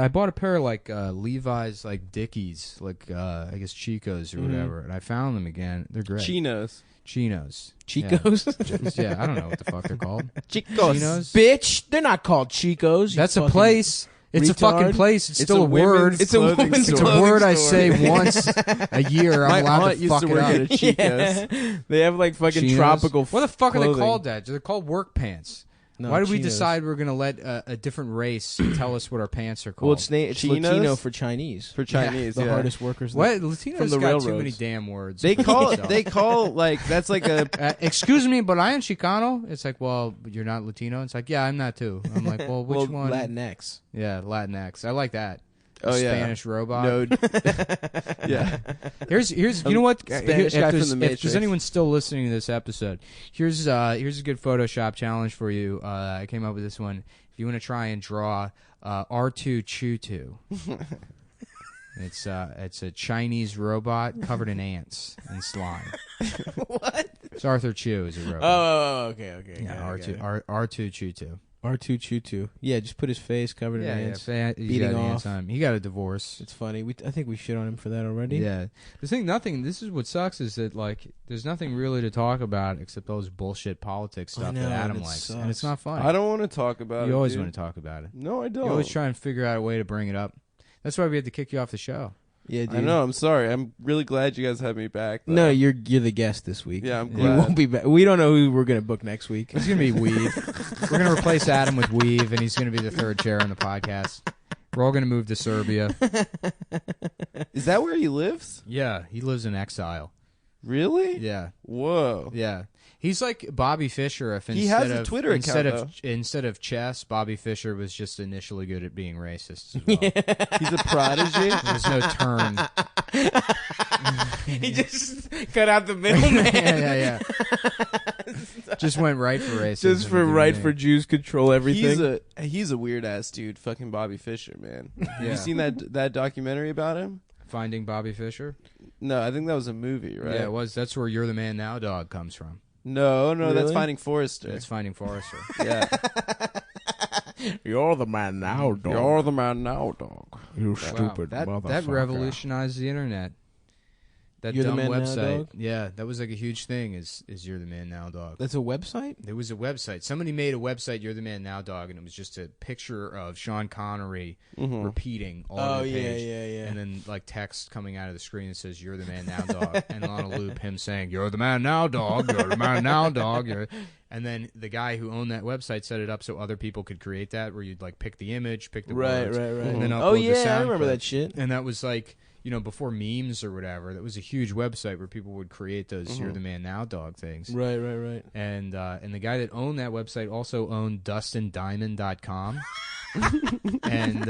bought a pair of like Levi's like Dickies, like I guess Chicos or Mhm. whatever, and I found them again. They're great. Chinos. Chinos. Chicos? Yeah, I don't know what the fuck they're called. Chicos. Chinos? Bitch, they're not called Chicos. you That's a fucking place. It's a fucking retard. place. It's It's still a a word. women's It's a clothing women's It's store. a word I store. say once a year. I'm My allowed aunt to used fuck to it work up. at a Chico's. Yeah. They have like fucking Chinos. tropical. What the fuck are they clothing. called that? They're called work pants. No, Why did we Chinos. decide we're going to let a different race tell us what our pants are called? Well, it's Chinos? Latino for Chinese. For Chinese, The yeah. hardest workers. What? Latinos From the got too railroads. many damn words. They call like that's like a excuse me, but I am Chicano. It's like, well, you're not Latino. It's like, yeah, I'm not too. I'm like, well, which one? Latinx. Yeah, Latinx. I like that. Oh, yeah. Spanish robot. no. Yeah. Here's you know what? Spanish guy from The If Matrix. there's anyone still listening to this episode, here's a good Photoshop challenge for you. I came up with this one. If you want to try and draw R2-Chutu, it's a Chinese robot covered in ants and slime. What? It's Arthur Chu is a robot. Oh, okay. yeah, got it. R2-Chutu. R2-Chutu. Yeah, just put his face covered in ants. He's beating got off. ants on him. He got a divorce. It's funny. I think we shit on him for that already. Yeah. This is what sucks is that, like, there's nothing really to talk about except those bullshit politics I stuff know, that Adam and it likes. sucks. And it's not funny. I don't want to talk about it. You always dude. want to talk about it. No, I don't. You always try and figure out a way to bring it up. That's why we had to kick you off the show. Yeah, dude. I know. I'm sorry. I'm really glad you guys had me back. though. No, you're the guest this week. Yeah, I'm You glad. won't be back. We don't know who we're gonna book next week. It's going to be Weave. We're going to replace Adam with Weave, and he's going to be the third chair on the podcast. We're all going to move to Serbia. Is that where he lives? Yeah, he lives in exile. Really? Yeah, Whoa. yeah. He's like Bobby Fischer. If He instead has a of, Twitter instead account, of instead of chess, Bobby Fischer was just initially good at being racist. As well. He's a prodigy. There's no turn. He just cut out the middleman. yeah. Just went right for racism. Just for right for Jews control everything. He's a weird ass dude. Fucking Bobby Fischer, man. Have Yeah. you seen that documentary about him? Finding Bobby Fischer. No, I think that was a movie, right? Yeah, it was. That's where "You're the Man Now" dog comes from. No, that's Really? Finding Forrester. That's Finding Forrester. Yeah. You're the man now, dog. You're the man now, dog. You Wow, that revolutionized the internet. That You're the dumb Man Now website. Dog? Yeah, that was like a huge thing. Is You're the Man Now Dog? That's a website? There was a website. Somebody made a website, You're the Man Now Dog, and it was just a picture of Sean Connery repeating all over the page. yeah. And then like text coming out of the screen that says You're the Man Now Dog, and on a loop him saying You're the Man Now Dog, You're the Man Now Dog. And then the guy who owned that website set it up so other people could create that, where you'd like pick the image, pick the words, Right. and then upload Oh the yeah, sound I remember clip. that shit. And that was like, before memes or whatever, that was a huge website where people would create those You're the Man Now Dog things. Right. And the guy that owned that website also owned DustinDiamond.com. And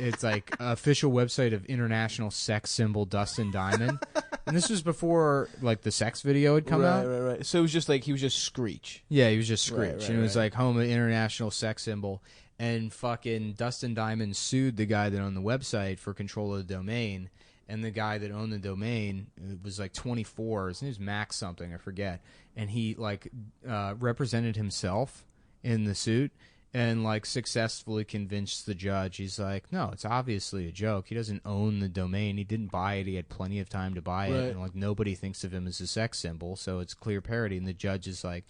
it's like official website of international sex symbol Dustin Diamond. And this was before like the sex video had come out. Right. So it was just like he was just Screech. Yeah, he was just Screech. Right, And it was like home of international sex symbol. And fucking Dustin Diamond sued the guy that owned the website for control of the domain. And the guy that owned the domain, it was like 24. His name was Max something, I forget. And he like represented himself in the suit and like successfully convinced the judge. He's like, no, it's obviously a joke. He doesn't own the domain. He didn't buy it. He had plenty of time to buy it. And like nobody thinks of him as a sex symbol, so it's clear parody. And the judge is like,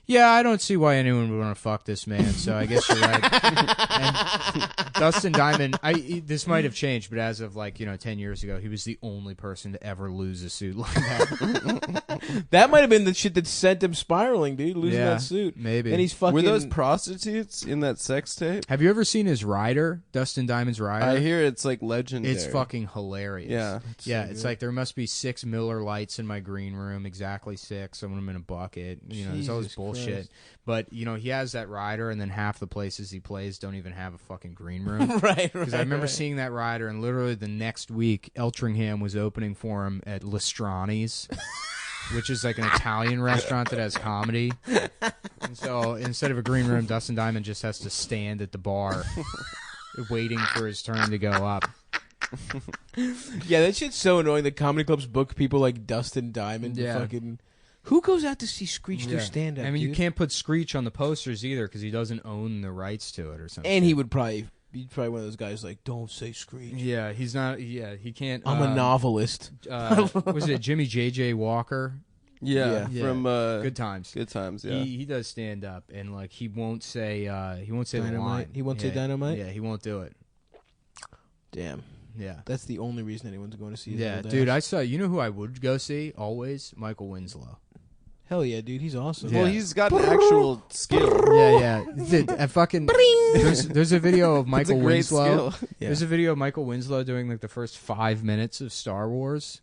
yeah, I don't see why anyone would want to fuck this man, so I guess you're right. And Dustin Diamond, this might have changed, but as of 10 years ago, he was the only person to ever lose a suit like that. That might have been the shit that sent him spiraling, dude. Losing that suit. Maybe. And he's fucking. Were those prostitutes in that sex tape? Have you ever seen his rider, Dustin Diamond's rider? I hear it's like legendary. It's fucking hilarious. Yeah. It's like there must be 6 Miller Lights in my green room, exactly 6. I want them in a bucket. There's all this bullshit. But, he has that rider, and then half the places he plays don't even have a fucking green room. Right. Because I remember seeing that rider, and literally the next week, Eltringham was opening for him at Lestrani's, which is like an Italian restaurant that has comedy. And so instead of a green room, Dustin Diamond just has to stand at the bar waiting for his turn to go up. Yeah, that shit's so annoying that comedy clubs book people like Dustin Diamond. To fucking. Who goes out to see Screech do stand-up? I mean, you dude? can't put Screech on the posters either because he doesn't own the rights to it or something. And he's probably one of those guys like, don't say Screech. Yeah, he's not. Yeah, he can't. I'm a novelist. Was it Jimmy J.J. Walker? Yeah, from Good Times. Good Times. Yeah, he does stand up, and like he won't say Dynamite? the line. He won't say Dynamite? Yeah, he won't do it. Damn. Yeah, that's the only reason anyone's going to see his old dude, ass. I saw. You know who I would go see always? Michael Winslow. Hell yeah, dude, he's awesome. Well, he's got an actual skill. Yeah. There's a video of Michael It's a great Winslow. skill. There's a video of Michael Winslow doing like the first 5 minutes of Star Wars.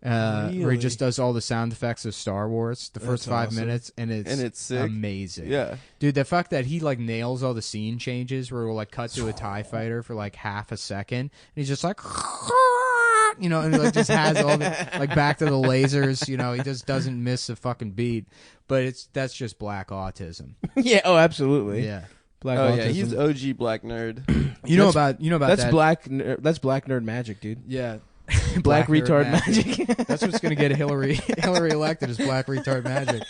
Where he just does all the sound effects of Star Wars, the first 5 minutes, and it's sick. amazing. Yeah, dude, the fact that he like nails all the scene changes, where we'll like cut to a TIE fighter for like half a second, and he's just like, and he like just has all the like back to the lasers. He just doesn't miss a fucking beat. But that's just black autism. Yeah. Oh, absolutely. Yeah. Black autism. Yeah, he's OG black nerd. You know about that's that. That's black nerd magic, dude. Yeah. Black retard magic. That's what's going to get Hillary elected is black retard magic.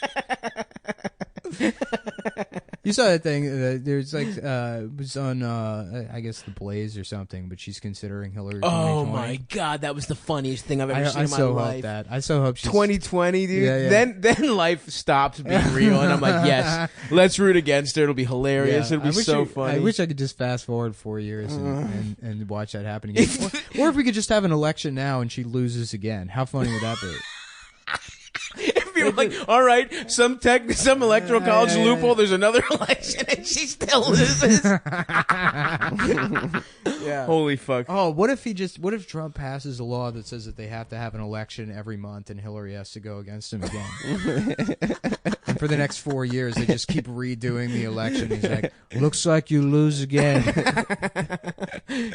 You saw that thing. There's like it was on I guess The Blaze or something, but she's considering Hillary. Oh my god, that was the funniest thing I've ever seen in my life. I so hope she's 2020, dude. Yeah. Then life stops being real, and I'm like, yes, let's root against her. It'll be hilarious. It'll be so funny. I wish I could just fast forward 4 years and watch that happen again. Or if we could just have an election now and she loses again. How funny would that be? If you're like, all right, some electoral college loophole, there's another election, and she still loses. Yeah. Holy fuck. Oh, what if Trump passes a law that says that they have to have an election every month and Hillary has to go against him again? And for the next 4 years, they just keep redoing the election. He's like, looks like you lose again.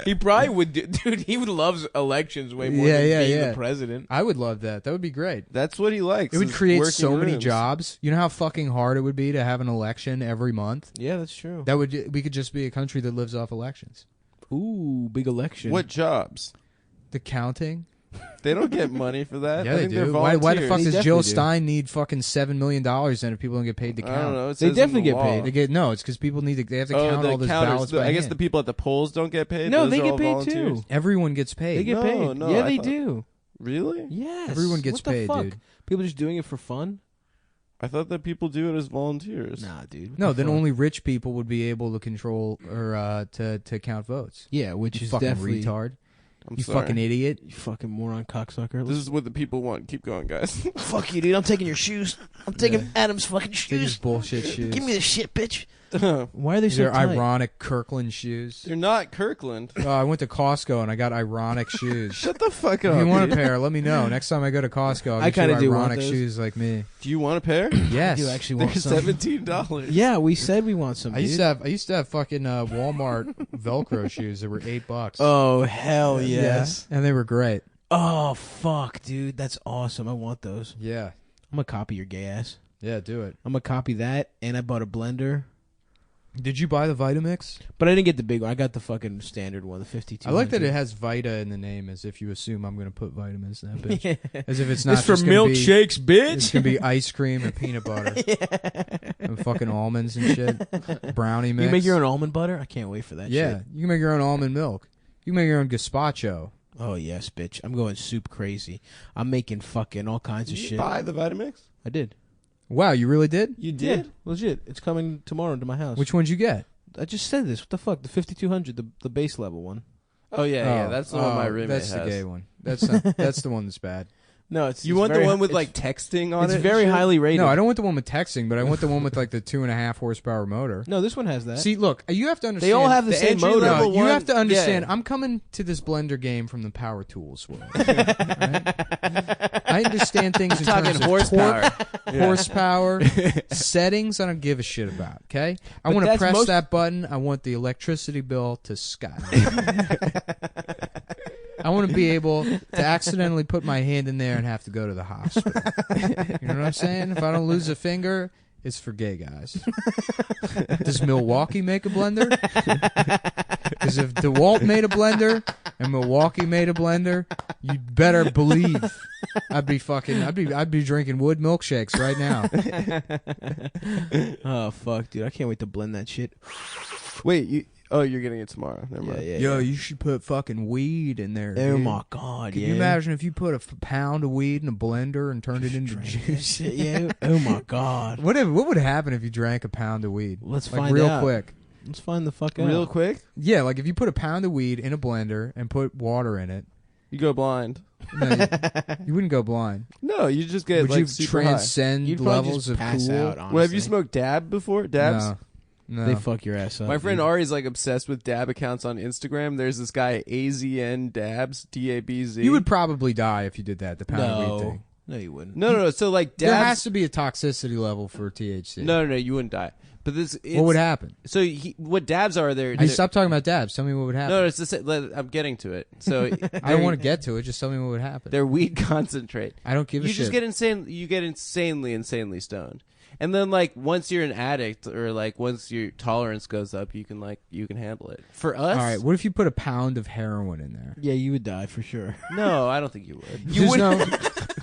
He probably would, dude. He would love elections way more than being the president. I would love that. That would be great. That's what he likes. It would create so many jobs. You know how fucking hard it would be to have an election every month? Yeah, that's true. We could just be a country that lives off elections. Ooh, big election. What jobs? The counting. They don't get money for that. Yeah, I they think do. They're Why the fuck They does Jill definitely do. Stein need fucking $7 million then if people don't get paid to count? I don't know. It They says in definitely the get law. paid. They get it's because people need to. They have to count the all those counters. ballots. By I guess hand. the people at the polls don't get paid. No, Those they are get all paid volunteers. too. Everyone gets paid. They get No, paid. no, Yeah, I they thought- do. Really? Yes. Everyone gets What the paid, fuck? dude. People just doing it for fun? I thought that people do it as volunteers. Nah, dude. What No, the then fuck? only rich people would be able to control or to count votes. Yeah, which You is fucking definitely retard. I'm You sorry. fucking idiot. you fucking moron cocksucker. This is what the people want. Keep going, guys. Fuck you, dude. I'm taking your shoes. I'm taking Adam's fucking They shoes. just bullshit shoes. Give me the shit, bitch. They're Why are they so They're tight? ironic Kirkland shoes. not Kirkland. Oh, I went to Costco and I got ironic shoes. Shut the fuck If up. you want a dude. pair, let me know. Next time I go to Costco, I'll I get you kinda do want ironic those. shoes like me. Do you want a pair? Yes. I do actually They're want some. $17. Yeah, we said we want some. I used dude. to have fucking Walmart Velcro shoes that were $8. Oh hell yes! Yeah, and they were great. Oh fuck, dude, that's awesome. I want those. Yeah, I'm gonna copy your gay ass. yeah, do it. I'm gonna copy that, and I bought a blender, Did you buy the Vitamix? but I didn't get the big one. I got the fucking standard one, the 52. I like that it has Vita in the name, as if you assume I'm going to put vitamins in that bitch. As if it's not It's for just gonna be- milkshakes, It's bitch. gonna be ice cream and peanut butter and fucking almonds and shit. Brownie mix. You make your own almond butter? I can't wait for that. Yeah, shit. you can make your own almond milk. You can make your own gazpacho. Oh yes, bitch. I'm going soup crazy. I'm making fucking all kinds of Did you shit. buy the Vitamix? I did. Wow, you really did? You Yeah, legit. It's coming tomorrow to my house. Which one'd you get? I just said this. What the fuck? The 5200, the base level one. Oh yeah, that's the one my roommate That's has. the gay one. That's not, that's the one that's bad. No, it's You it's want the very- one with it's- like texting on It's it? very and shit? highly rated. No, I don't want the one with texting, but I want the one with like the 2.5 horsepower motor. No, this one has that. See, look, you have to understand. they all have the, the same entry motor. level No, you one- have to understand. yeah. I'm coming to this blender game from the power tools world. Right? I understand things in Talking terms of horsepower. torque, horsepower, settings. I don't give a shit about. Okay, I But want to that's press most- that button. I want the electricity bill to skyrocket. I want to be able to accidentally put my hand in there and have to go to the hospital. You know what I'm saying? If I don't lose a finger, it's for gay guys. Does Milwaukee make a blender? Because if DeWalt made a blender and Milwaukee made a blender, you better believe I'd be drinking wood milkshakes right now. Oh fuck, dude! I can't wait to blend that shit. Wait, you're getting it tomorrow. Never mind. Yo, you should put fucking weed in there. Oh dude. my god, Can yeah. you imagine if you put a pound of weed in a blender and turned it into Drink that juice? shit, yeah. Oh my god. What would happen if you drank a pound of weed? Let's Like find real out. quick. Let's find the fuck out. Real quick, Yeah, like if you put a pound of weed in a blender and put water in it, you go blind. no, you wouldn't go blind. No, you just get Would like you super transcend You'd probably levels just of pass cool? out. high. Well, have you honestly. smoked dab before? Dabs. No. They fuck your ass up. My friend dude. Ari's like obsessed with dab accounts on Instagram. There's this guy AZN Dabs, DABZ. You would probably die if you did that. The pound of weed No, thing. no, you wouldn't. no. So like There has dabs. to be a toxicity level for THC. No, you wouldn't die. But this, it's, What would happen? So what dabs are there? Hey, stop talking about dabs. Tell me what would happen. No, it's the same. I'm getting to it. So I don't want to get to it. Just tell me what would happen. They're weed concentrate. I don't give a You shit. just get insane. You get insanely stoned. And then like once you're an addict or like once your tolerance goes up, you can handle it. For us, All right. What if you put a pound of heroin in there? Yeah, you would die for sure. no, I don't think you would.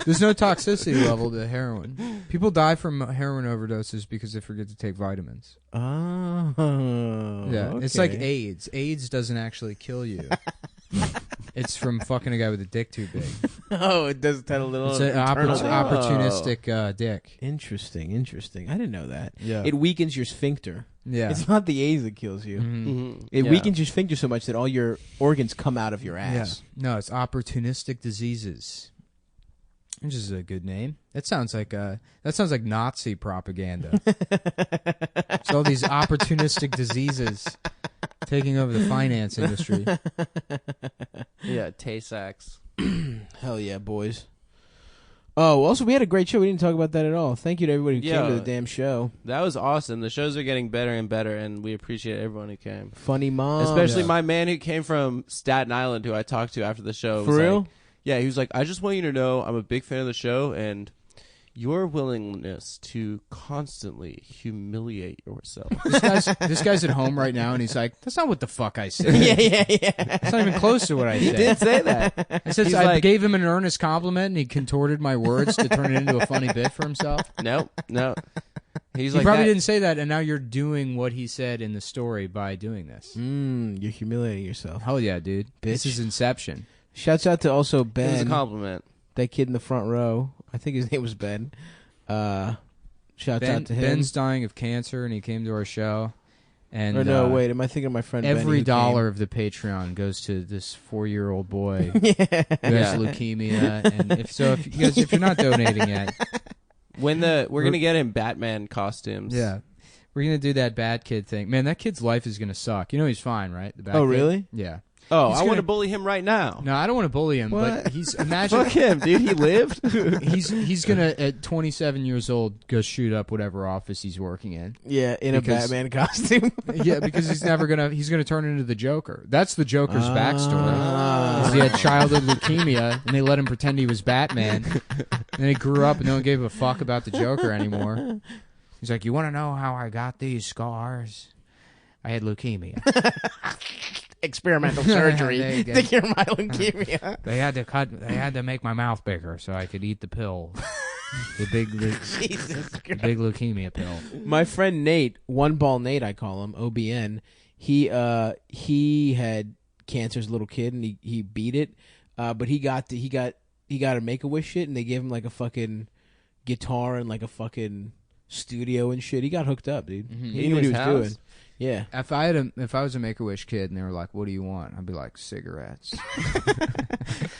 There's no toxicity level to heroin. People die from heroin overdoses because they forget to take vitamins. Oh, Yeah, it's like AIDS. AIDS doesn't actually kill you. It's from fucking a guy with a dick too big. Oh, it does have a little. It's an internal thing. opportunistic dick. Interesting. I didn't know that. Yeah. It weakens your sphincter. Yeah. It's not the AIDS that kills you. Mhm. Mm-hmm. It weakens your sphincter so much that all your organs come out of your Yeah. ass. No, it's opportunistic diseases. Which is a good name. That sounds like Nazi propaganda. It's all these opportunistic diseases taking over the finance industry. Yeah, Tay-Sachs. Hell yeah, boys. Oh, also, we had a great show. We didn't talk about that at all. Thank you to everybody who came to the damn show. That was awesome. The shows are getting better and better, and we appreciate everyone who came. Funny mom. Especially my man who came from Staten Island, who I talked to after the show. For was real? like- yeah, he was like, I just want you to know I'm a big fan of the show, and your willingness to constantly humiliate yourself. This guy's at home right now, and he's like, "That's not what the fuck I said. yeah. That's not even close to what I He said." did say that. I said He's I like- gave him an earnest compliment, and he contorted my words to turn it into a funny bit for himself. No. He's He like probably that. didn't say that, and now you're doing what he said in the story by doing this. You're humiliating yourself. Hell yeah, dude! This Bitch. is Inception. Shouts out to also It was a Ben. compliment. that kid in the front row. I think his name was Ben. Shouts out to him. Ben's dying of cancer, and he came to our show. And Or no, wait, am I thinking of my friend Benny every who dollar of the Patreon goes to this 4-year-old boy who came? has leukemia. And if you're not donating yet, We're gonna get him Batman costumes. yeah, we're gonna do that bad kid thing. Man, that kid's life is gonna suck. You know he's fine, right? The bad Oh, kid? really? Yeah. Oh, He's I want gonna- to bully him right now. No, I don't want to bully him, What? but he's imagine Fuck him, dude. He lived. he's gonna at 27 years old go shoot up whatever office he's working in. Yeah, in Because- a Batman costume. Yeah, because he's gonna turn into the Joker. That's the Joker's backstory. Ah. 'Cause he had childhood leukemia, and they let him pretend he was Batman. And then he grew up, and no one gave a fuck about the Joker anymore. He's like, "You want to know how I got these scars? I had leukemia. Experimental There surgery you go. to cure my leukemia. They had to make my mouth bigger so I could eat the pill, the big Jesus Christ. big leukemia pill." My friend Nate, One Ball Nate, I call him, OBN. He had cancer as a little kid, and he beat it. But he got a Make-A-Wish shit, and they gave him like a fucking guitar and like a fucking studio and shit. He got hooked up, dude. Mhm. He In knew what he his was house? doing. Yeah. If I was a Make-A-Wish kid, and they were like, "What do you want?" I'd be like, "Cigarettes."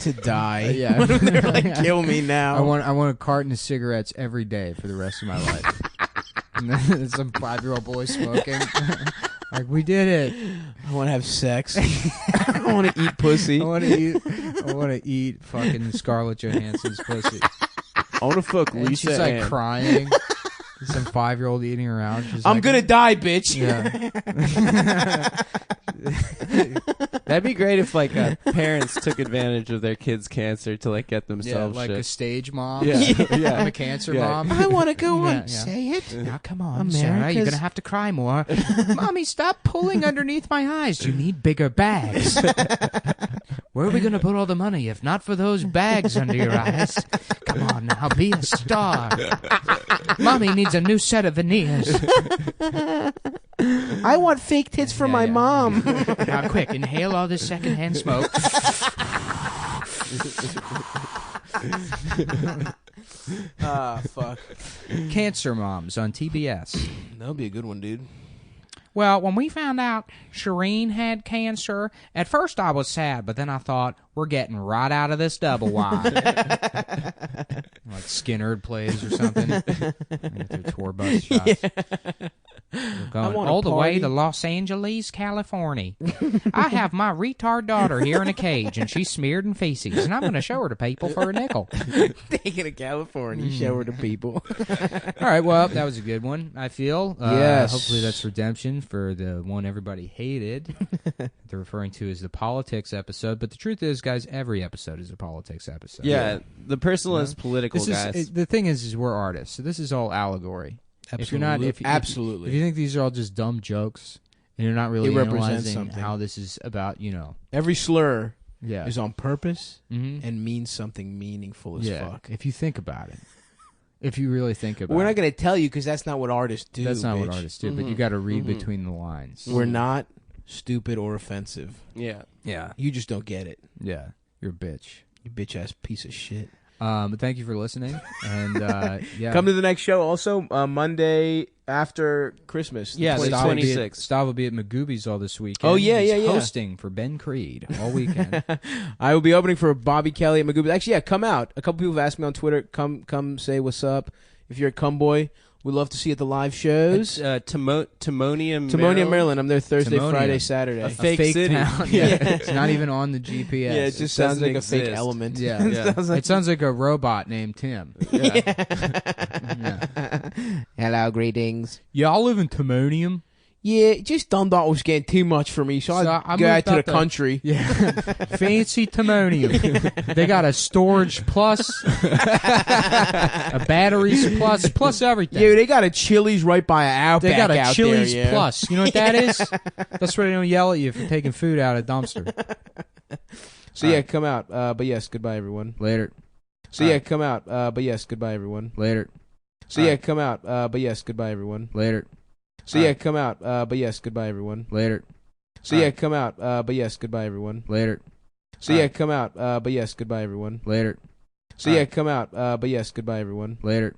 To die. Yeah. They're like, kill me now. I want a carton of cigarettes every day for the rest of my life. And then some 5-year-old boy smoking. Like, we did it. I want to have sex. I want to eat pussy. I want to eat fucking Scarlett Johansson's pussy. I want to fuck And Lisa she's like Ann. crying. Some 5-year-old eating her out. She's I'm like, gonna die, bitch. Yeah. That'd be great if like parents took advantage of their kids' cancer to like get Yeah, themselves like a shit. stage mom. Yeah. Yeah. I'm a cancer Yeah. mom. I want to go on. Yeah, yeah. Say it. Now come on, Sarah. You're America's- gonna have to cry more. Mommy, stop pulling underneath my eyes. You need bigger bags. Where are we gonna put all the money if not for those bags under your eyes? Come on now, be a star. Mommy needs a new set of veneers. I want fake tits for Yeah, my yeah. mom. Now quick, inhale all this secondhand smoke. Fuck. Cancer moms on TBS. That'll be a good one, dude. Well, when we found out Shireen had cancer, at first I was sad, but then I thought, we're getting right out of this double wide. Like Skinner plays or something. Like their tour bus shots. We're going want a all the way party. to Los Angeles, California. I have my retard daughter here in a cage, and she's smeared in feces, and I'm going to show her to people for a nickel. Take it to California. Show her to people. All right, well, that was a good one, I feel. Yes. Hopefully that's redemption for the one everybody hated. They're referring to as the politics episode. But the truth is, guys, every episode is a politics episode. Yeah, the personal is political, This guys. is, the thing is we're artists, so this is all allegory. If you're not, if Absolutely. if you think these are all just dumb jokes, and you're not really It represents analyzing something. how this is about, Every slur yeah, is on purpose Mhm. and means something meaningful as yeah. fuck. If you think about it, if you really think about We're it, not going to tell you because that's not what artists do. that's not what bitch. artists do. But you Mhm. got to read Mhm. between the lines. We're not stupid or offensive. Yeah. Yeah, You just don't get it. yeah. You're a bitch. You bitch ass piece of shit. But thank you for listening, and yeah, Come to the next show. Also, Monday after Christmas. Yeah, the Stav will be at- 26th. Stav will be at Magoobies all this weekend. Oh, yeah, He's yeah, yeah. hosting for Ben Creed all weekend. I will be opening for Bobby Kelly at Magoobies. Actually, yeah, come out. A couple people have asked me on Twitter. Come say what's up. If you're a cum boy, we'd love to see you at the live shows. It's, Timonium, Timonium, Maryland. I'm there Thursday, Timonium. Friday, Saturday. A fake city. town. Yeah. It's not even on the GPS. Yeah, it just sounds doesn't like a fake exist. element. Yeah. Yeah. It sounds like a robot named Tim. Yeah. Hello, greetings. Y'all live in Timonium? Yeah, just done that was getting too much for me, so, So I I go out moved to the out there. country. Yeah. Fancy Timonium. They got a storage plus, a batteries plus everything. Yeah, they got a Chili's right by an Outback They got a out Chili's there, yeah. Plus. You know what that is? That's where they don't yell at you for taking food out of the dumpster. So yeah, come out. But yes, goodbye everyone. Later. So yeah, come out. But yes, goodbye everyone. Later. So yeah, come out. But yes, goodbye everyone. Later. So yeah, come out. But yes, goodbye everyone. Later. So yeah, come out. But yes, goodbye everyone. Later. So yeah, come out. But yes, goodbye everyone. Later. So All yeah, right. come out. But yes, goodbye everyone. Later.